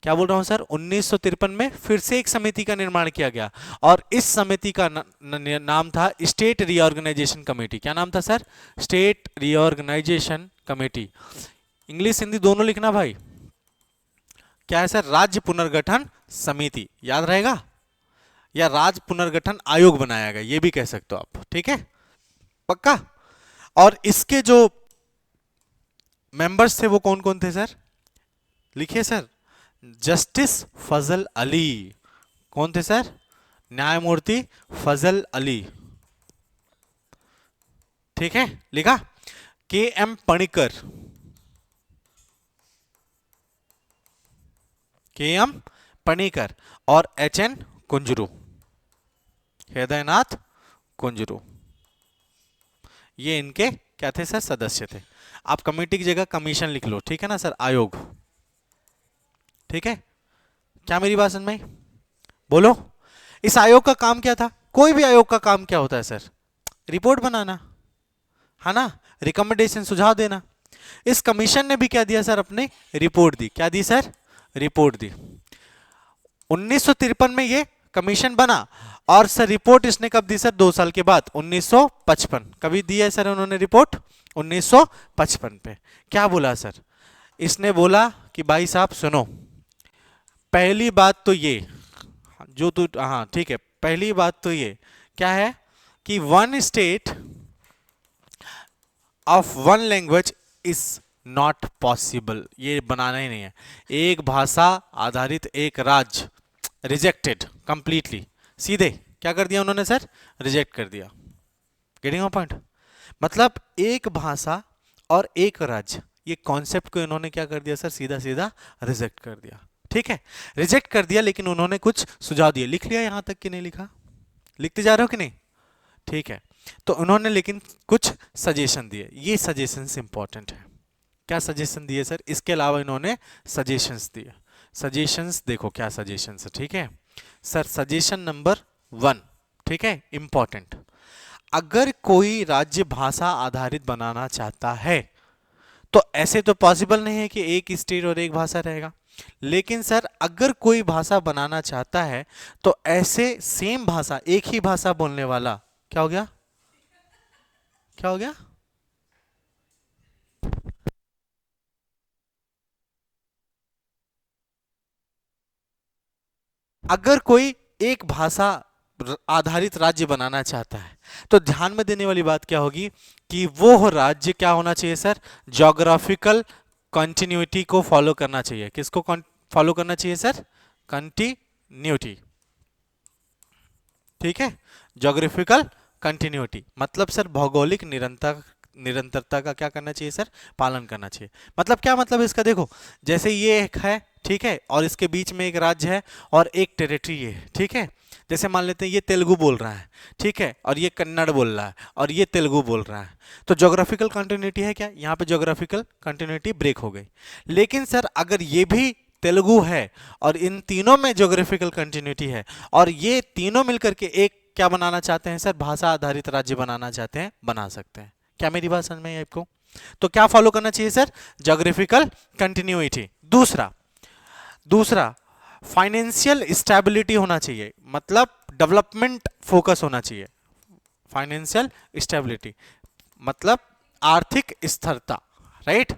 क्या बोल रहा हूं सर? 1953 में फिर से एक समिति का निर्माण किया गया और इस समिति का नाम था स्टेट रीऑर्गेनाइजेशन कमेटी। क्या नाम था सर? State reorganisation committee. English Hindi दोनों लिखना भाई। क्या है सर? राज्य पुनर्गठन समिति, याद रहेगा? या राज्य पुनर्गठन आयोग बनाया गया, ये भी कह सकते हो आप। ठीक है, पक्का? और इसके जो मेंबर्स थे वो कौन कौन थे सर? लिखिए सर। जस्टिस फजल अली। कौन थे सर? न्यायमूर्ति फजल अली। ठीक है, लिखा। के एम पणिकर। के एम पणिकर और एच एन कुंजरू, हृदयनाथ कुंजरू, ये इनके क्या थे सर? सदस्य थे। आप कमेटी की जगह कमीशन लिख लो, ठीक है ना सर? आयोग। ठीक है, क्या मेरी बात समझ में आई? बोलो। इस आयोग का काम क्या था? कोई भी आयोग का काम क्या होता है सर? रिपोर्ट बनाना, है ना? रिकमेंडेशन, सुझाव देना। इस कमीशन ने भी क्या दिया सर? अपनी रिपोर्ट दी। क्या दी सर? रिपोर्ट दी। 1953 में ये कमीशन बना और सर रिपोर्ट इसने कब दी सर? 2 साल के बाद, 1955। कभी दी है सर उन्होंने रिपोर्ट? 1955 पे। क्या बोला सर? इसने बोला कि भाई साहब सुनो, पहली बात तो ये, जो तू, हाँ ठीक है, पहली बात तो ये क्या है कि one state of one language is not possible. ये बनाना ही नहीं है। एक भाषा आधारित एक राज्य, रिजेक्टेड कंप्लीटली। सीधे क्या कर दिया उन्होंने सर? रिजेक्ट कर दिया। Getting my point? मतलब एक भाषा और एक राज्य, ये कॉन्सेप्ट को इन्होंने क्या कर दिया सर, सीधा सीधा रिजेक्ट कर दिया। ठीक है, रिजेक्ट कर दिया, लेकिन उन्होंने कुछ सुझाव दिए। लिख लिया यहां तक कि नहीं लिखा? लिखते जा रहे हो कि नहीं? ठीक है, तो उन्होंने लेकिन कुछ सजेशन दिए, ये सजेशंस इंपॉर्टेंट है। क्या सजेशन दिए सर? इसके अलावा इन्होंने सजेशंस दिए। सजेशंस देखो क्या सजेशंस है, ठीक है सर। सजेशन नंबर 1, ठीक है, इंपॉर्टेंट। अगर कोई राज्य भाषा आधारित बनाना चाहता है, तो ऐसे तो पॉसिबल नहीं है कि एक स्टेट और एक भाषा रहेगा, लेकिन सर अगर कोई भाषा बनाना चाहता है तो ऐसे सेम भाषा, एक ही भाषा बोलने वाला, क्या हो गया, क्या हो गया, अगर कोई एक भाषा आधारित राज्य बनाना चाहता है, तो ध्यान में देने वाली बात क्या होगी कि वो राज्य क्या होना चाहिए सर, ज्योग्राफिकल कंटिन्यूटी को फॉलो करना चाहिए। किसको फॉलो करना चाहिए सर? कंटिन्यूटी। ठीक है, ज्योग्राफिकल कंटिन्यूटी मतलब सर भौगोलिक निरंतरता का क्या करना चाहिए सर, पालन करना चाहिए। मतलब क्या मतलब इसका, देखो जैसे ये एक है, ठीक है, और इसके बीच में एक राज्य है और एक टेरिटरी है, ठीक है। जैसे मान लेते हैं ये तेलुगु बोल रहा है, ठीक है, और ये कन्नड़ बोल रहा है और ये तेलुगु बोल रहा है, तो ज्योग्राफिकल कंटिन्यूटी है क्या, यहाँ पे ज्योग्राफिकल कंटिन्यूटी ब्रेक हो गई। लेकिन सर अगर ये भी तेलुगु है और इन तीनों में ज्योग्राफिकल कंटिन्यूटी है और ये तीनों मिलकर के एक क्या बनाना चाहते हैं सर, भाषा आधारित राज्य बनाना चाहते हैं, बना सकते हैं। क्या मेरी बात समझ में आई आपको? तो क्या फॉलो करना चाहिए सर, ज्योग्राफिकल कंटिन्यूटी। दूसरा दूसरा फाइनेंशियल स्टेबिलिटी होना चाहिए, मतलब डेवलपमेंट फोकस होना चाहिए। फाइनेंशियल स्टेबिलिटी मतलब आर्थिक स्थिरता, राइट,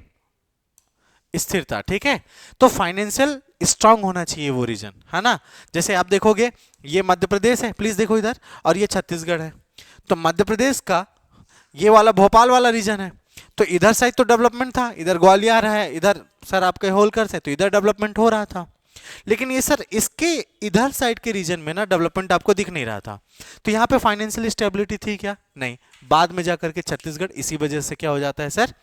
स्थिरता, ठीक है। तो फाइनेंशियल स्ट्रांग होना चाहिए वो रीजन, है ना। जैसे आप देखोगे ये मध्य प्रदेश है, प्लीज देखो इधर, और ये छत्तीसगढ़ है। तो मध्य प्रदेश का ये वाला भोपाल वाला रीजन है, तो इधर साइड तो डेवलपमेंट था, इधर ग्वालियर है, इधर सर आपके होलकर से, तो इधर डेवलपमेंट हो रहा था। लेकिन ये सर इसके इधर साइड के रीजन में ना डेवलपमेंट आपको दिख नहीं रहा था। तो यहाँ पे फाइनेंशियल स्टेबिलिटी थी क्या? नहीं। बाद में जाकर के छत्तीसगढ़ इसी वजह से क्या हो जाता है सर,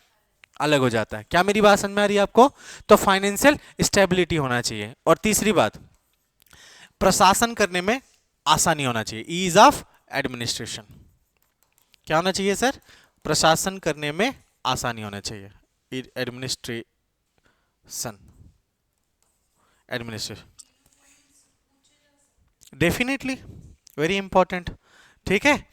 अलग हो जाता है। क्या मेरी बात समझ में आ रही है आपको? तो फाइनेंशियल स्टेबिलिटी होना चाहिए। और तीसरी बात, प्रशासन करने में आसानी होना चाहिए, ईज ऑफ एडमिनिस्ट्रेशन। क्या होना चाहिए सर? प्रशासन करने में आसानी होना चाहिए, administration, administration definitely very important. ठीक है,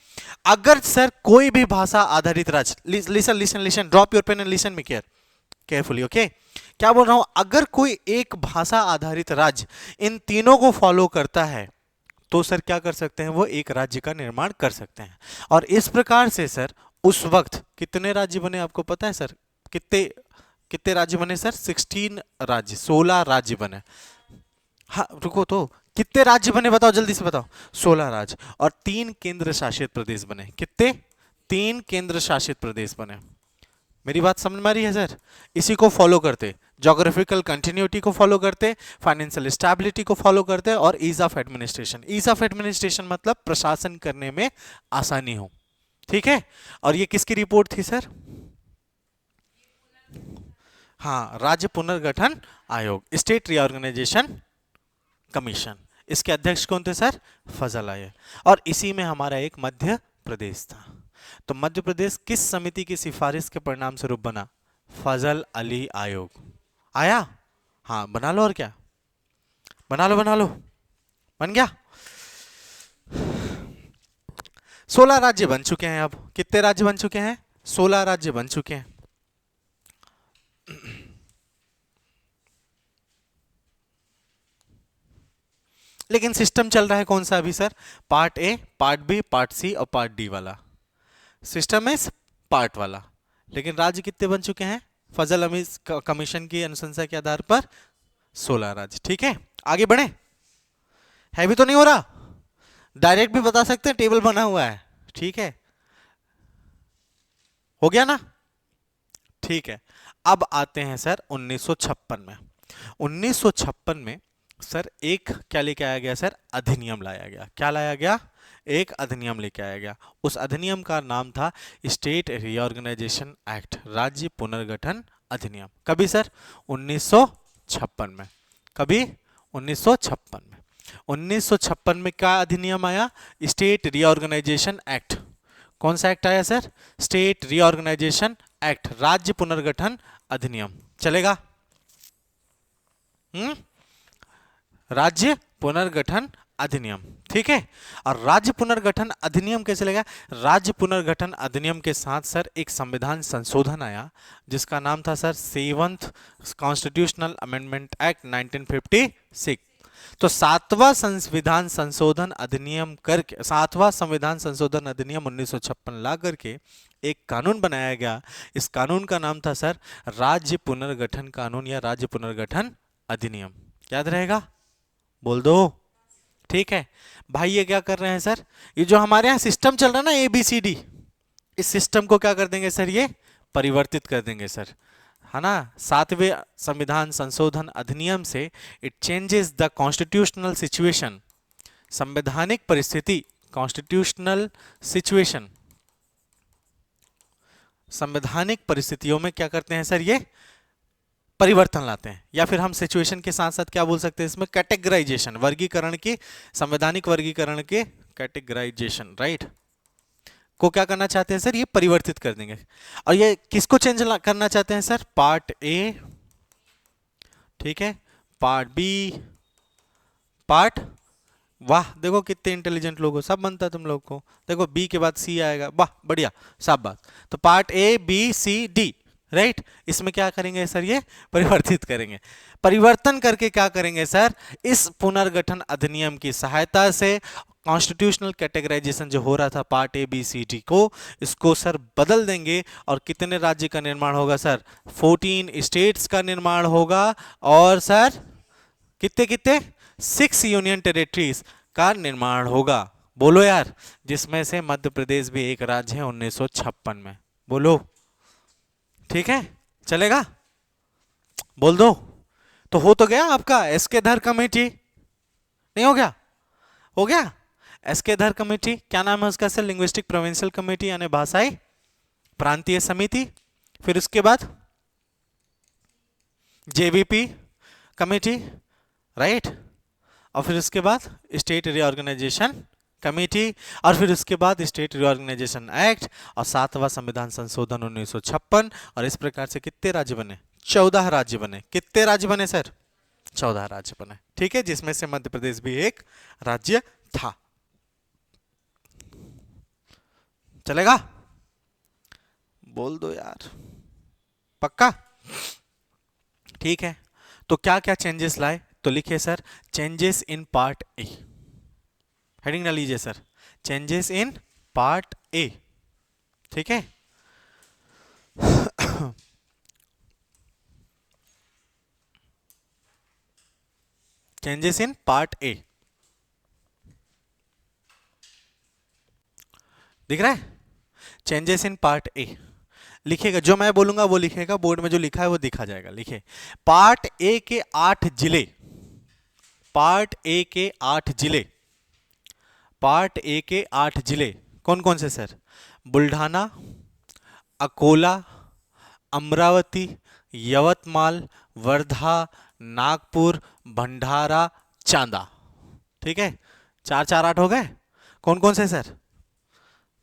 अगर सर कोई भी भाषा आधारित राज्य, listen listen listen, drop your pen and listen me carefully, okay. क्या बोल रहा हूं, अगर कोई एक भाषा आधारित राज्य इन तीनों को फॉलो करता है, तो सर क्या कर सकते हैं, वो एक राज्य का निर्माण कर सकते हैं। और इस प्रकार से सर उस वक्त कितने राज्य बने आपको पता है सर? कितने कितने राज्य बने सर? 16 राज्य, 16 राज्य बने। हाँ रुको, तो कितने राज्य बने बताओ, जल्दी से बताओ। 16 राज्य और 3 केंद्र शासित प्रदेश बने। कितने? 3 केंद्र शासित प्रदेश बने। मेरी बात समझ में आ रही है सर? इसी को फॉलो करते, ज्योग्राफिकल कंटिन्यूटी को फॉलो करते, फाइनेंशियल स्टेबिलिटी को फॉलो करते और ease of administration. Ease of administration मतलब प्रशासन करने में आसानी हो, ठीक है। और ये किसकी रिपोर्ट थी सर? हाँ, राज्य पुनर्गठन आयोग, स्टेट रीऑर्गेनाइजेशन कमीशन। इसके अध्यक्ष कौन थे सर? फजल आए। और इसी में हमारा एक मध्य प्रदेश था। तो मध्य प्रदेश किस समिति की सिफारिश के परिणाम स्वरूप बना? फजल अली आयोग। आया? हाँ बना लो, और क्या, बना लो बना लो, बन गया। 16 राज्य बन चुके हैं। अब कितने राज्य बन चुके हैं? 16 राज्य बन चुके हैं। लेकिन सिस्टम चल रहा है कौन सा अभी sir? Part A, part B, part C और पार्ट डी वाला सिस्टम है, पार्ट वाला। लेकिन राज्य कितने बन चुके हैं फजल अमीर कमीशन की अनुशंसा के आधार पर? 16 राज्य। ठीक है, आगे बढ़े। हैवी तो नहीं हो रहा? डायरेक्ट भी बता सकते हैं, टेबल बना हुआ है, ठीक है, हो गया ना? ठीक है, अब आते हैं सर 1956 में। 1956 में सर एक क्या लेके आया गया सर? अधिनियम लाया गया। क्या लाया गया? एक अधिनियम लेके आया गया। उस अधिनियम का नाम था स्टेट रीऑर्गेनाइजेशन एक्ट, राज्य पुनर्गठन अधिनियम। कभी सर? 1956 में। कभी? 1956 में। 1956 में क्या अधिनियम आया? State reorganisation act. कौन सा एक्ट आया सर? स्टेट रीऑर्गेनाइजेशन एक्ट, राज्य पुनर्गठन अधिनियम। चलेगा? हम्म, राज्य पुनर्गठन अधिनियम। ठीक है। और राज्य पुनर्गठन अधिनियम कैसे लगा? राज्य पुनर्गठन अधिनियम के साथ सर एक संविधान संशोधन आया जिसका नाम था sir seventh constitutional amendment act 1956। तो सातवां संविधान संशोधन अधिनियम 1956 ला करके एक कानून बनाया गया। इस कानून का नाम था सर राज्य पुनर्गठन कानून या राज्य पुनर्गठन अधिनियम। याद रहेगा? बोल दो। ठीक है भाई, ये क्या कर रहे हैं सर? ये जो हमारे यहाँ सिस्टम चल रहा है ना ABCD, इस सिस्टम को क्या कर देंगे सर? ये परिवर्तित कर देंगे सर, है ना। सातवें संविधान संशोधन अधिनियम से it changes the constitutional situation, संवैधानिक परिस्थिति, कॉन्स्टिट्यूशनल सिचुएशन, संवैधानिक परिस्थितियों में क्या करते हैं सर? ये परिवर्तन लाते हैं। या फिर हम सिचुएशन के साथ साथ क्या बोल सकते हैं इसमें? कैटेगराइजेशन, वर्गीकरण की, संवैधानिक वर्गीकरण के कैटेगराइजेशन, राइट, को क्या करना चाहते हैं सर? ये परिवर्तित कर देंगे। और ये किसको चेंज करना चाहते हैं सर? पार्ट ए, ठीक है, पार्ट बी, पार्ट, वाह देखो कितने इंटेलिजेंट लोग हो, सब बनता है तुम लोग को। देखो बी के बाद सी आएगा, वाह बढ़िया, सब बात। तो part A B C D, right, इसमें क्या करेंगे सर? ये परिवर्तित करेंगे। परिवर्तन करके क्या करेंगे सर? इस पुनर्गठन अधिनियम की सहायता से कॉन्स्टिट्यूशनल कैटेगराइजेशन जो हो रहा था part A B C D को, इसको सर बदल देंगे। और कितने राज्य का निर्माण होगा सर? 14 स्टेट्स का निर्माण होगा। और सर कितने कितने? 6 यूनियन टेरिटरीज का निर्माण होगा। बोलो यार, जिसमें से मध्य प्रदेश भी एक राज्य है 1956 में। बोलो, ठीक है, चलेगा? बोल दो। तो हो तो गया आपका एसके धर कमेटी, नहीं हो गया? हो गया एसके धर कमेटी। क्या नाम है उसका सर? लिंग्विस्टिक प्रोविंशियल कमेटी, यानी भाषाई प्रांतीय समिति। फिर उसके बाद जेवीपी कमेटी, राइट, और फिर उसके बाद स्टेट रीऑर्गेनाइजेशन कमेटी, और फिर उसके बाद स्टेट रीऑर्गेनाइजेशन एक्ट, और सातवां संविधान संशोधन 1956। और इस प्रकार से कितने राज्य बने? 14 राज्य बने। कितने राज्य बने सर? 14 राज्य बने। ठीक है, जिसमें से मध्य प्रदेश भी एक राज्य था। चलेगा? बोल दो यार, पक्का? ठीक है, तो क्या क्या चेंजेस लाए? तो लिखिए sir, changes in part A. Heading डाल लीजिए sir, changes in part A. ठीक है, चेंजेस इन पार्ट ए दिख रहा है? चेंजेस इन पार्ट ए लिखिएगा, जो मैं बोलूंगा वो लिखिएगा, बोर्ड में जो लिखा है वो दिखा जाएगा। लिखिए, पार्ट ए के 8 जिले, पार्ट ए के 8 जिले, पार्ट ए के 8 जिले कौन कौन से सर? बुल्ढाना, अकोला, अमरावती, यवतमाल, वर्धा, नागपुर, भंडारा, चांदा। ठीक है, 4 4 8 हो गए। कौन कौन से सर?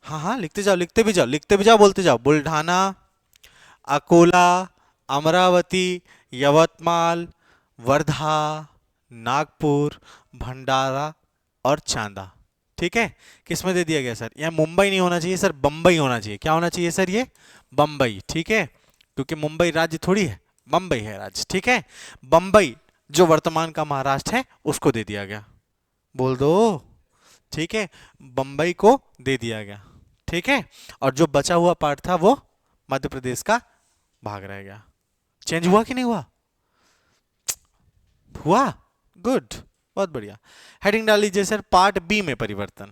हाँ हाँ, लिखते जाओ, लिखते भी जाओ, लिखते भी जाओ, बोलते जाओ। बुल्ढाना, अकोला, अमरावती, यवतमाल, वर्धा, नागपुर, भंडारा और चांदा। ठीक है, किस में दे दिया गया सर? यह मुंबई नहीं होना चाहिए सर, बंबई होना चाहिए। क्या होना चाहिए सर? ये बंबई। ठीक है, क्योंकि मुंबई राज्य थोड़ी है, बंबई है राज्य। ठीक है, बंबई जो वर्तमान का महाराष्ट्र है उसको दे दिया गया। बोल दो। ठीक है, बंबई को दे दिया गया। ठीक है, और जो बचा हुआ पार्ट था वो मध्य प्रदेश का भाग रह गया। चेंज हुआ कि नहीं हुआ? हुआ, गुड, बहुत बढ़िया। हेडिंग डाल लीजिए सर, पार्ट बी में परिवर्तन।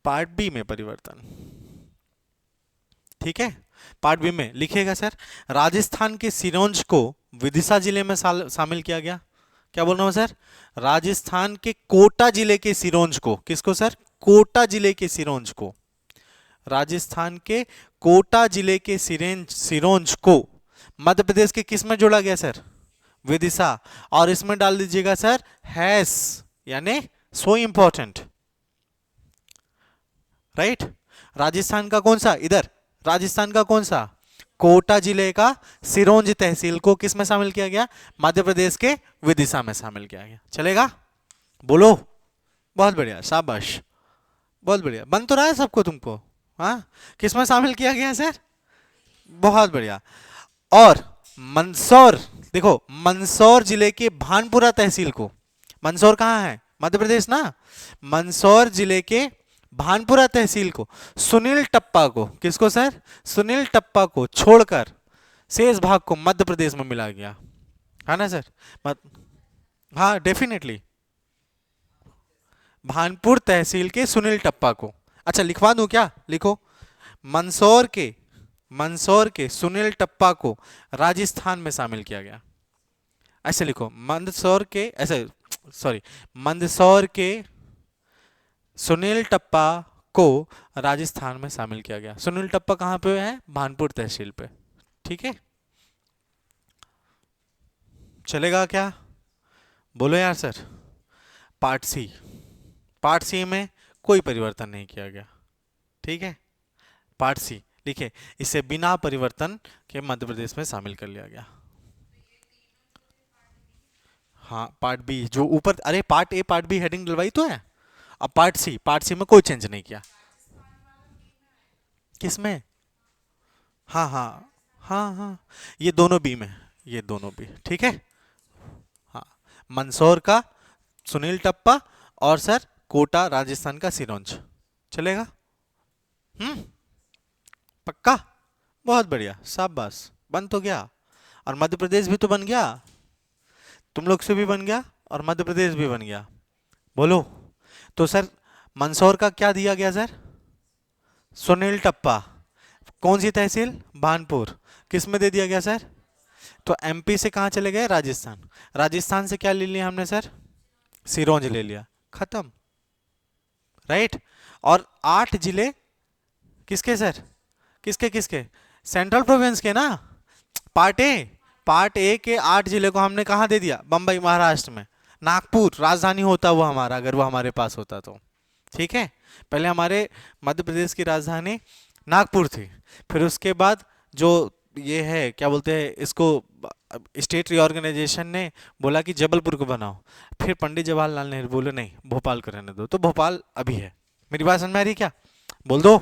पार्ट बी में परिवर्तन, ठीक है, पार्ट बी में लिखिएगा सर, राजस्थान के सिरोंज को विदिशा जिले में शामिल किया गया। क्या बोल रहा हूं सर? राजस्थान के कोटा जिले के सिरोंज को, किसको सर? कोटा जिले के सिरोंज को, राजस्थान के कोटा जिले के सिरोंज को मध्य प्रदेश के किस में जोड़ा गया सर? विदिशा। और इसमें डाल दीजिएगा सर हैस, यानी सो इंपॉर्टेंट, राइट। राजस्थान का कौन सा, इधर राजस्थान का कौन सा? कोटा जिले का सिरोंज तहसील को किस में शामिल किया गया? मध्य प्रदेश के विदिशा में शामिल किया गया। चलेगा? बोलो। बहुत बढ़िया, शाबाश, बहुत बढ़िया। बन तो रहा है सबको तुमको? हाँ, किस में शामिल किया गया सर? बहुत बढ़िया। और मंदसौर, देखो मंदसौर जिले के भानपुरा तहसील को, मंदसौर कहाँ है? मध्य प्रदेश ना। मंदसौर जिले के भानपुरा तहसील को सुनील टप्पा को, किसको सर? सुनील टप्पा को छोड़कर शेष भाग को मध्य प्रदेश में मिला गया, है ना सर? हाँ डेफिनेटली, भानपुर तहसील के सुनील टप्पा को। अच्छा लिखवा दूं क्या? लिखो, मंदसौर के सुनील टप्पा को राजस्थान में शामिल किया गया। ऐसे लिखो, मंदसौर के, ऐसे सॉरी, मंदसौर के सुनील टप्पा को राजस्थान में शामिल किया गया। सुनील टप्पा कहां पे है? भानपुर तहसील पे। ठीक है, चलेगा क्या? बोलो यार sir. Part C, part C में कोई परिवर्तन नहीं किया गया। ठीक है, पार्ट सी लिखे, इसे बिना परिवर्तन के मध्य प्रदेश में शामिल कर लिया गया। हाँ पार्ट बी जो ऊपर, अरे part A part B heading डलवाई तो है। अब पार्ट सी में कोई चेंज नहीं किया। किसमें? हाँ हाँ हाँ हाँ, ये दोनों बी में, ये दोनों बी। ठीक है, हाँ, मंदसौर का सुनील टप्पा और सर कोटा राजस्थान का सिरोंज। चलेगा? हम्म, पक्का? बहुत बढ़िया, शाबाश, बन तो गया। और मध्य प्रदेश भी तो बन गया, तुम लोग से भी बन गया और मध्य प्रदेश भी बन गया। बोलो। तो सर मंदसौर का क्या दिया गया सर? सुनील टप्पा। कौन सी तहसील? भानपुर। किस में दे दिया गया सर? तो एमपी से कहाँ चले गए? राजस्थान। राजस्थान से क्या ले लिया हमने सर? सिरोंज ले लिया, खत्म, राइट। और 8 जिले किसके सर? किसके किसके? सेंट्रल प्रोविंस के ना। पार्ट ए, पार्ट ए के 8 जिले को हमने कहाँ दे दिया? बम्बई महाराष्ट्र में। नागपुर राजधानी होता वो हमारा, अगर वो हमारे पास होता तो। ठीक है, पहले हमारे मध्य प्रदेश की राजधानी नागपुर थी, फिर उसके बाद जो ये है क्या बोलते हैं इसको, स्टेट रीऑर्गेनाइजेशन ने बोला कि जबलपुर को बनाओ, फिर पंडित जवाहरलाल नेहरू बोले नहीं भोपाल को रहने दो, तो भोपाल अभी है। मेरी बात समझ में आ रही क्या? बोल दो।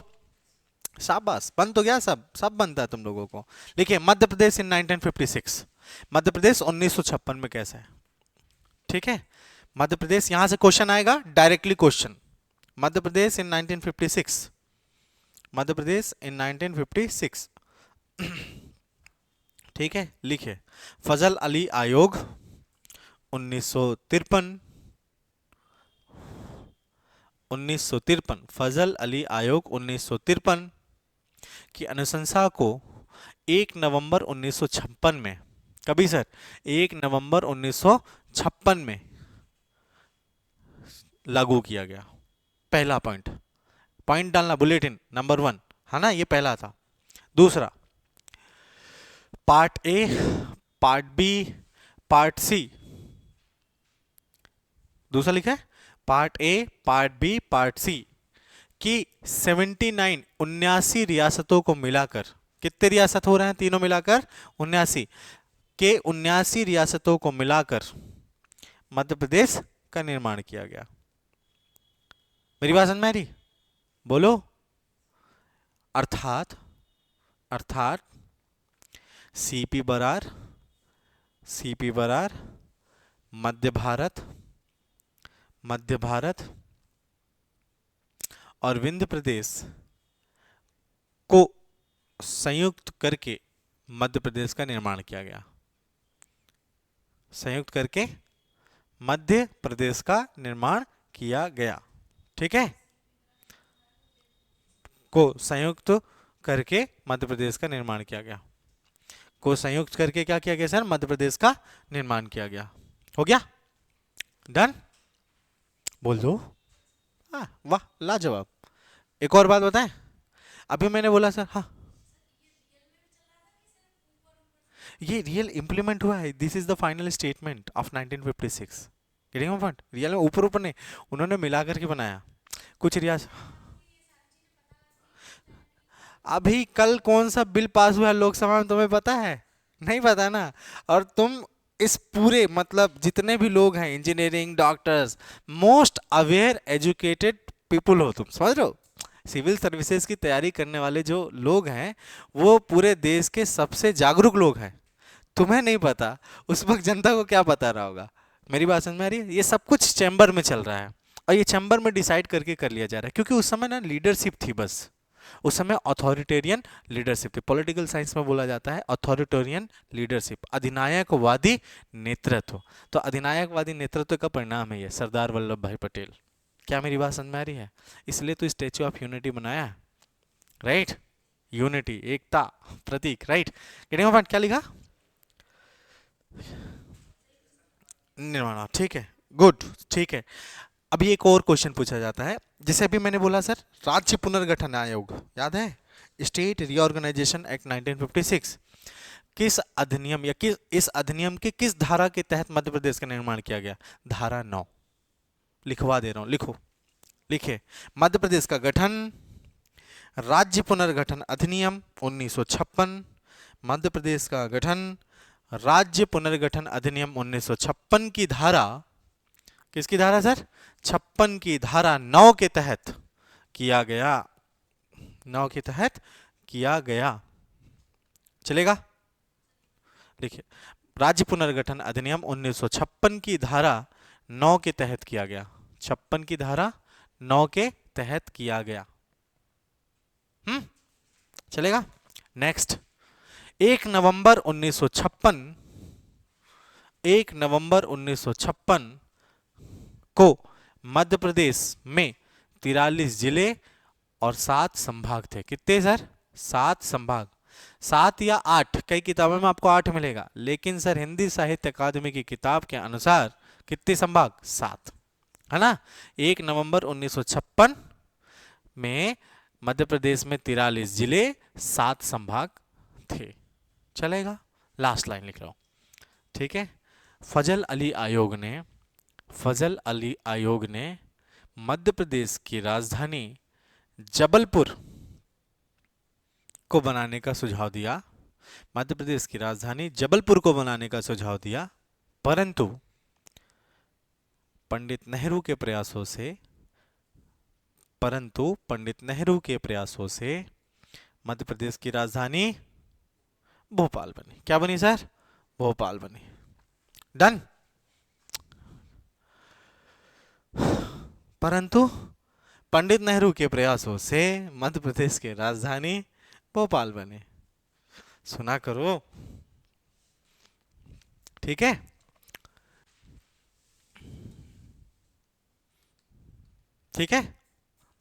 शाबाश, बन तो गया, सब सब बनता है तुम लोगों को। देखिए मध्य प्रदेश इन 1956, मध्य प्रदेश 1956 में कैसा है? ठीक है, मध्य प्रदेश, यहां से क्वेश्चन आएगा डायरेक्टली क्वेश्चन। मध्य प्रदेश इन 1956, मध्य प्रदेश इन 1956। ठीक है, लिखे, फजल अली आयोग 1953, 1953, फजल अली आयोग 1953 की अनुशंसा को 1 नवंबर 1956 में, कभी सर? 1 नवंबर 1956 में लागू किया गया। पहला पॉइंट, पॉइंट डालना, बुलेटिन नंबर 1 है ना, ये पहला था। दूसरा, part A, part B, part C, दूसरा लिखा है part A, part B, part C की 79, 79 रियासतों को मिलाकर, कितने रियासत हो रहे हैं तीनों मिलाकर? 79 के 79 रियासतों को मिलाकर मध्य प्रदेश का निर्माण किया गया। मेरी बात समझ में आ रही? बोलो। अर्थात, अर्थात सीपी बरार, सीपी बरार, मध्य भारत, मध्य भारत और विंध्य प्रदेश को संयुक्त करके मध्य प्रदेश का निर्माण किया गया। संयुक्त करके मध्य प्रदेश का निर्माण किया गया। ठीक है, को संयुक्त करके मध्य प्रदेश का निर्माण किया गया। को संयुक्त करके क्या किया गया सर? मध्य प्रदेश का निर्माण किया गया। हो गया? डन, बोल दो। हाँ वाह, लाजवाब। एक और बात बताएं, अभी मैंने बोला सर, हाँ ये रियल इंप्लीमेंट हुआ है, this is the final statement of 1956। Getting my point, real में ऊपर ऊपर नहीं, उन्होंने मिला करके बनाया कुछ रियाज। अभी कल कौन सा बिल पास हुआ है लोकसभा में तुम्हें पता है? नहीं पता ना। और तुम इस पूरे मतलब जितने भी लोग हैं, engineering, doctors, most aware educated people हो, तुम समझ रहे हो? सिविल सर्विसेज की तैयारी करने वाले जो लोग हैं वो पूरे देश के सबसे जागरूक लोग हैं। तुम्हें नहीं पता, उस वक्त जनता को क्या पता रहा होगा? मेरी बात समझ में आ रही है? ये सब कुछ चैम्बर में चल रहा है और ये चैम्बर में डिसाइड करके कर लिया जा रहा है, क्योंकि उस समय ना लीडरशिप थी बस। उस समय अथॉरिटेरियन लीडरशिप थी, पॉलिटिकल साइंस में बोला जाता है अथॉरिटेरियन लीडरशिप, अधिनायकवादी नेतृत्व। तो अधिनायकवादी नेतृत्व का परिणाम है ये सरदार वल्लभ भाई पटेल। क्या मेरी बात समझ में आ रही है? इसलिए तो स्टेच्यू ऑफ यूनिटी बनाया, राइट? यूनिटी, एकता, प्रतीक, राइट? Getting point? क्या लिखा? निर्माण, ठीक है, गुड, ठीक है। अभी एक और क्वेश्चन पूछा जाता है, जैसे अभी मैंने बोला सर, राज्य पुनर्गठन आयोग, याद है? State reorganisation act 1956। किस अधिनियम या किस इस अधिनियम के किस धारा के तहत मध्य प्रदेश का निर्माण किया गया? धारा 9। लिखवा दे रहा हूं, लिखो, लिखे। मध्य प्रदेश का गठन, राज्य पुनर्गठन अधिनियम 1956। मध्य प्रदेश का गठन, राज्य पुनर्गठन अधिनियम 1956 की धारा, किसकी धारा सर? 56 की धारा 9 के तहत किया गया। 9 के तहत किया गया, चलेगा? देखिए, राज्य पुनर्गठन अधिनियम 1956 की धारा 9 के तहत किया गया। 56 की धारा 9 के तहत किया गया। चलेगा? नेक्स्ट, 1 नवंबर 1956, 1 नवंबर 1956 को मध्य प्रदेश में 43 जिले और 7 संभाग थे। कितने सर? 7 संभाग। 7 या 8, कई किताबों में आपको 8 मिलेगा, लेकिन सर हिंदी साहित्य अकादमी की किताब के अनुसार कितने संभाग? 7, है ना? 1 नवंबर 1956 में मध्य प्रदेश में 43 जिले, 7 संभाग थे। चलेगा? लास्ट लाइन लिख रहा हूं, ठीक है? फजल अली आयोग ने, फजल अली आयोग ने मध्य प्रदेश की राजधानी जबलपुर को बनाने का सुझाव दिया। मध्य प्रदेश की राजधानी जबलपुर को बनाने का सुझाव दिया, परंतु पंडित नेहरू के प्रयासों से, परंतु पंडित नेहरू के प्रयासों से मध्य प्रदेश की राजधानी भोपाल बनी। क्या बनी सर? भोपाल बनी। डन? परंतु पंडित नेहरू के प्रयासों से मध्य प्रदेश की राजधानी भोपाल बने। सुना करो, ठीक है? ठीक है,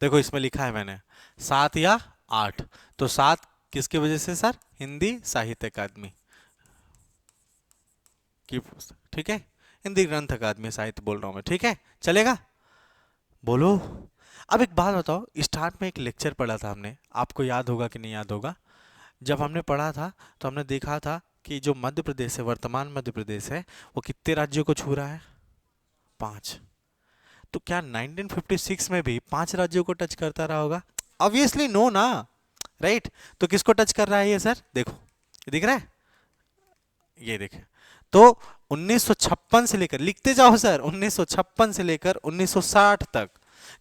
देखो इसमें लिखा है मैंने 7 या 8, तो 7 किसकी वजह से सर? हिंदी साहित्य अकादमी की, ठीक है? हिंदी ग्रंथ अकादमी साहित्य बोल रहा हूं मैं, ठीक है? चलेगा? बोलो। अब एक बात बताओ, स्टार्ट में एक लेक्चर पढ़ा था हमने, आपको याद होगा कि नहीं याद होगा? जब हमने पढ़ा था तो हमने देखा था कि जो मध्य प्रदेश है, वर्तमान मध्य प्रदेश है, वो कितने राज्यों को छू रहा है? 5। तो क्या 1956 में भी 5 राज्यों को टच करता रहा होगा? ऑब्वियसली नो ना, राइट? तो किसको टच कर रहा है ये सर? देखो, ये दिख रहा है, ये देखे। तो 1956 से लेकर, लिखते जाओ सर, 1956 से लेकर 1960 तक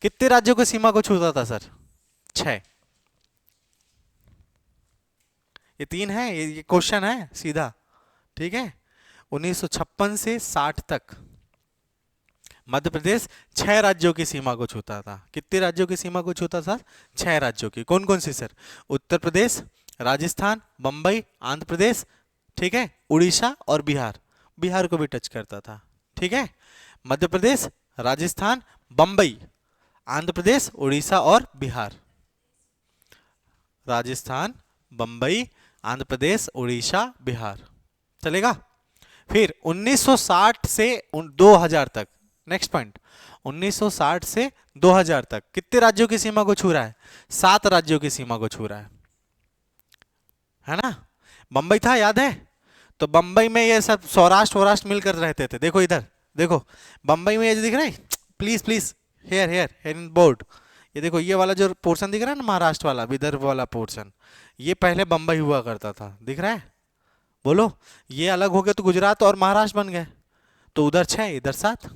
कितने राज्यों की सीमा को छूता था सर? 6। ये 3 है, ये क्वेश्चन है सीधा, ठीक है? 1956 से 60 तक मध्य प्रदेश 6 राज्यों की सीमा को छूता था। कितने राज्यों की सीमा को छूता था? 6 राज्यों की। कौन कौन सी सर? उत्तर प्रदेश, राजस्थान, बंबई, आंध्र प्रदेश, ठीक है, उड़ीसा और बिहार। बिहार को भी टच करता था, ठीक है? मध्य प्रदेश, राजस्थान, बंबई, आंध्र प्रदेश, उड़ीसा और बिहार। राजस्थान, बंबई, आंध्र प्रदेश, उड़ीसा, बिहार। चलेगा? फिर 1960 से 2000 तक नेक्स्ट पॉइंट, 1960 से 2000 तक कितने राज्यों की सीमा को छू रहा है? 7 राज्यों की सीमा को छू रहा है ना? बंबई था, याद है? तो बंबई में ये सब सौराष्ट्र वौराष्ट्र मिलकर रहते थे। देखो इधर, देखो बंबई में ये जो दिख रहा है, please please, here here here in board, ये देखो ये वाला जो पोर्शन दिख रहा है ना, महाराष्ट्र वाला विदर्भ वाला पोर्शन, ये पहले बंबई हुआ करता था, दिख रहा है? बोलो, ये अलग हो गया तो गुजरात और महाराष्ट्र बन गए, तो उधर 6 इधर 7,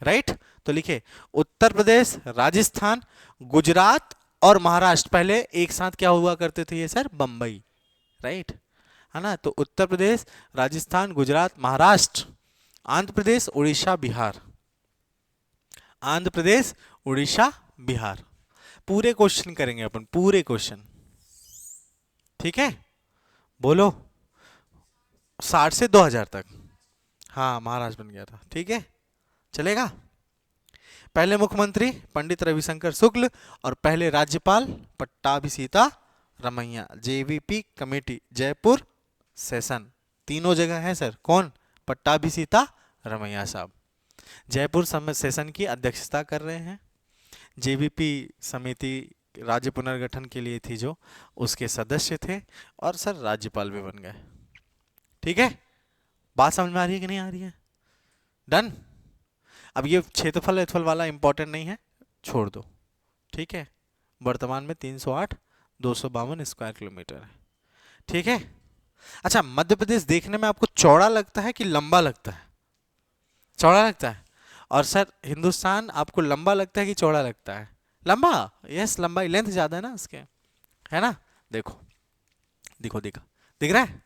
राइट? तो लिखे उत्तर प्रदेश, राजस्थान, गुजरात और महाराष्ट्र पहले एक साथ क्या हुआ करते थे ये सर? बंबई, राइट? है ना? तो उत्तर प्रदेश, राजस्थान, गुजरात, महाराष्ट्र, आंध्र प्रदेश, उड़ीसा, बिहार, आंध्र प्रदेश, उड़ीसा, बिहार। पूरे क्वेश्चन करेंगे अपन, पूरे क्वेश्चन, ठीक है? बोलो, 60 से 2000 तक, हाँ महाराष्ट्र बन गया था, ठीक है, चलेगा? पहले मुख्यमंत्री पंडित रविशंकर शुक्ल और पहले राज्यपाल पट्टाभिसीता Ramaiah, JVP committee Jaipur session, तीनों जगह है सर, कौन? पट्टाभिसीता रमैया साहब जयपुर सेशन की अध्यक्षता कर रहे हैं। जेवीपी समिति राज्य पुनर्गठन के लिए थी जो, उसके सदस्य थे, और सर राज्यपाल भी बन गए, ठीक है? बात समझ में आ रही है कि नहीं आ रही है? डन। अब ये क्षेत्रफल वाला इंपॉर्टेंट नहीं है, छोड़ दो, ठीक है? वर्तमान में 308 252 स्क्वायर किलोमीटर है, ठीक है? अच्छा, मध्य प्रदेश देखने में आपको चौड़ा लगता है कि लंबा लगता है? चौड़ा लगता है। और सर हिंदुस्तान आपको लंबा लगता है कि चौड़ा लगता है? लंबा, यस, लंबाई, लेंथ ज्यादा है ना उसके, है ना? देखो देखो देखा, दिख रहा है?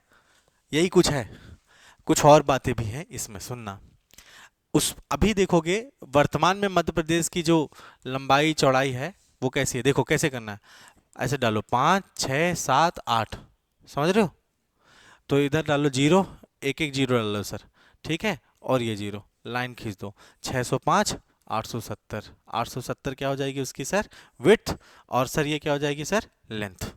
यही कुछ है, कुछ और बातें भी हैं इसमें, सुनना। उस अभी देखोगे वर्तमान में मध्य प्रदेश की जो लंबाई चौड़ाई है वो कैसी है, देखो कैसे करना है, ऐसे डालो 5 6 7 8, समझ रहे हो? तो इधर डालो 0, एक एक जीरो डालो सर, ठीक है? और ये 0, लाइन खींच दो, 605 870, 870 क्या हो जाएगी उसकी सर? विड्थ। और सर ये क्या हो जाएगी सर? लेंथ।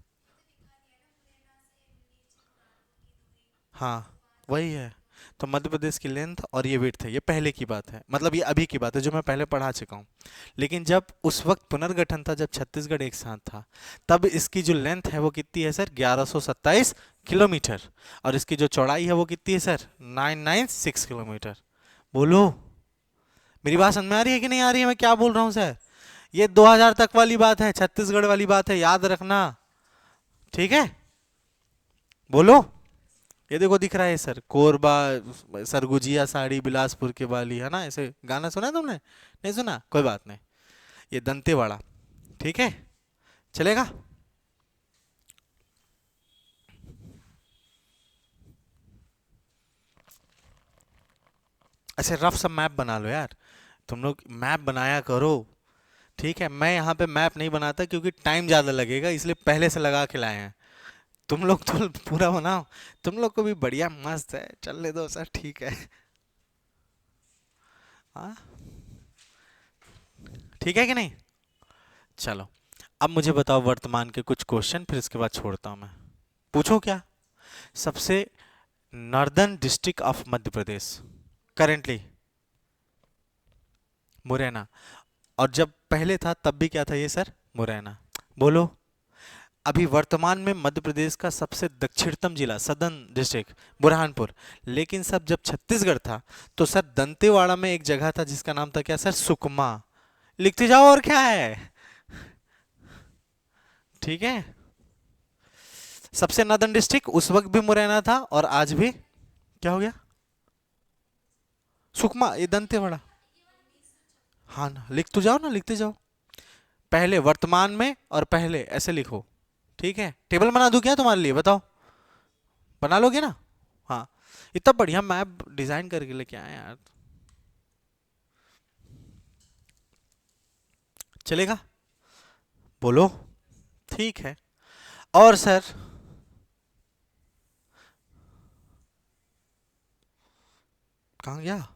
हाँ वही है, तो मध्य प्रदेश की लेंथ और ये विड्थ है, ये पहले की बात है, मतलब ये अभी की बात है जो मैं पहले पढ़ा चुका हूँ। लेकिन जब उस वक्त पुनर्गठन था, जब छत्तीसगढ़ एक साथ था, तब इसकी जो लेंथ है वो कितनी है सर? 1127 किलोमीटर। और इसकी जो चौड़ाई है वो कितनी है सर? 996 किलोमीटर। बोलो, मेरी बात समझ में आ रही है कि नहीं आ रही है? मैं क्या बोल रहा हूँ सर? ये 2000 तक वाली बात है, छत्तीसगढ़ वाली बात है, याद रखना, ठीक है? बोलो, ये देखो दिख रहा है सर, कोरबा सरगुजिया साड़ी बिलासपुर के वाली, है ना? ऐसे गाना सुना है तुमने? नहीं सुना, कोई बात नहीं। ये दंतेवाड़ा, ठीक है, चलेगा? ऐसे रफ सा मैप बना लो यार, तुम लोग मैप बनाया करो, ठीक है? मैं यहाँ पे मैप नहीं बनाता क्योंकि टाइम ज़्यादा लगेगा, इसलिए पहले से लगा के लाए हैं। तुम लोग तो पूरा बनाओ, तुम लोग को भी बढ़िया मस्त है, चलने दो सर, ठीक है? हाँ, ठीक है कि नहीं? चलो, अब मुझे बताओ वर्तमान के कुछ क्वेश्चन, फिर इसके बाद छोड़ता हूँ मैं। पूछो क्या? सबसे northern district of Madhya Pradesh currently Morena, और जब पहले था तब भी क्या था ये सर? मुरैना। बोलो, अभी वर्तमान में मध्य प्रदेश का सबसे दक्षिणतम जिला सदर्न डिस्ट्रिक्ट बुरहानपुर, लेकिन सब जब छत्तीसगढ़ था तो सर दंतेवाड़ा में एक जगह था जिसका नाम था क्या सर? सुकमा। लिखते जाओ, और क्या है, ठीक है? सबसे नॉर्दर्न डिस्ट्रिक्ट उस वक्त भी मुरैना था और आज भी क्या हो गया? सुकमा, ये दंतेवाड़ा। हाँ ना, लिख तो जाओ ना, लिखते जाओ, पहले वर्तमान में और पहले ऐसे लिखो, ठीक है? टेबल बना दूं क्या तुम्हारे लिए, बताओ? बना लोगे ना? हाँ, इतना बढ़िया मैप डिजाइन करके लेके आए यार, चलेगा? बोलो, ठीक है। और सर, कहाँ गया?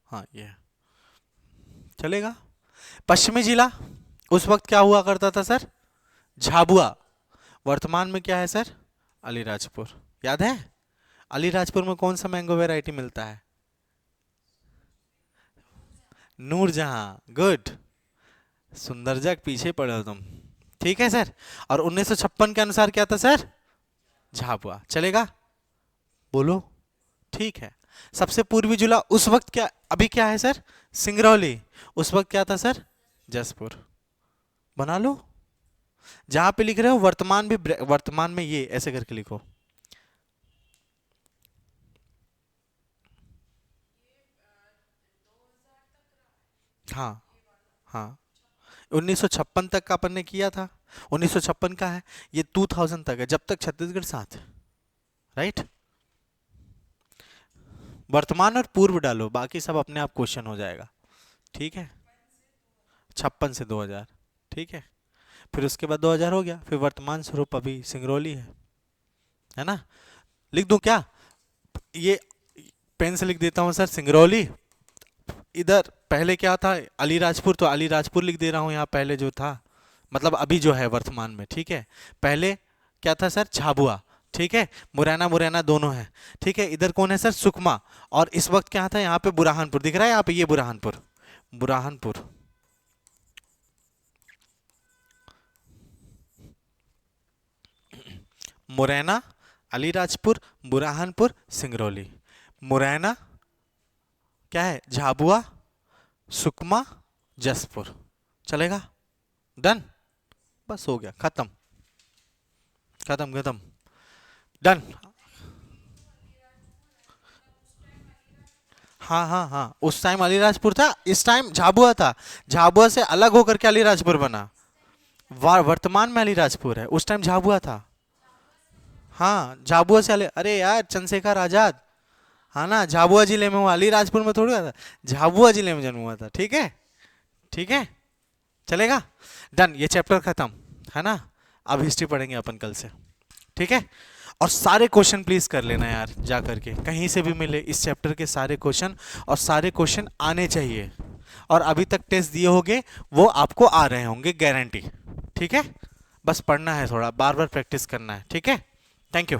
हाँ ये है। चलेगा? पश्चिमी जिला उस वक्त क्या हुआ करता था सर? झाबुआ। वर्तमान में क्या है सर? अलीराजपुर। याद है? अलीराजपुर में कौन सा मैंगो वैरायटी मिलता है? नूरजहां, गुड। सुंदरजग पीछे पड़े हो तुम। ठीक है सर। और 1956 के अनुसार क्या था सर? झाबुआ। चलेगा? बोलो। ठीक है। सबसे पूर्वी जिला उस वक्त क्या, अभी क्या है सर? सिंगरौली। उस वक्त क्या था सर? जसपुर। बना लो। जहां पे लिख रहे हो वर्तमान भी वर्तमान में ये ऐसे करके लिखो। हाँ हाँ। 1956 तक का अपन ने किया था। 1956 का है। ये 2000 तक है, जब तक छत्तीसगढ़ साथ है। राइट। वर्तमान और पूर्व डालो, बाकी सब अपने आप क्वेश्चन हो जाएगा। ठीक है। 56 से 2000। ठीक है। फिर उसके बाद 2000 हो गया, फिर वर्तमान स्वरूप अभी सिंगरौली है ना? लिख दूं क्या? ये पेन से लिख देता हूं सर, सिंगरौली। इधर पहले क्या था? अलीराजपुर, तो अलीराजपुर लिख दे रहा हूं यहाँ पहले जो था, मतलब अभी जो है वर्तमान में। ठीक है। पहले क्या था सर? झाबुआ। ठीक है। मुरैना मुरैना दोनों है। ठीक है। इधर कौन है सर? सुकमा। और इस वक्त क्या था यहाँ पे? बुरहानपुर दिख रहा है यहाँ पे, ये बुरहानपुर। बुरहानपुर। मुरैना, अलीराजपुर, बुरहानपुर, सिंगरौली। मुरैना क्या है? झाबुआ, सुकमा, जसपुर। चलेगा? डन। बस हो गया, खत्म। खत्म खत्म। डन। हाँ हाँ हाँ, उस टाइम अलीराजपुर था, इस टाइम झाबुआ था। झाबुआ से अलग होकर के अलीराजपुर बना। वर्तमान में अलीराजपुर है, उस टाइम झाबुआ था। हाँ, झाबुआ से अरे यार, चंद्रशेखर आजाद। हाँ ना, झाबुआ जिले में हुआ, अलीराजपुर में थोड़ी हुआ था। झाबुआ जिले में जन्म हुआ था। ठीक है। ठीक है। चलेगा? डन, ये चैप्टर खत्म। है ना? अब हिस्ट्री पढ़ेंगे अपन कल से। ठीक है। और सारे क्वेश्चन प्लीज कर लेना यार, जा करके कहीं से भी मिले इस चैप्टर के सारे क्वेश्चन, और सारे क्वेश्चन आने चाहिए। और अभी तक टेस्ट दिए होंगे वो आपको आ रहे होंगे, गारंटी। ठीक है। बस पढ़ना है, थोड़ा बार बार प्रैक्टिस करना है। ठीक है। Thank you.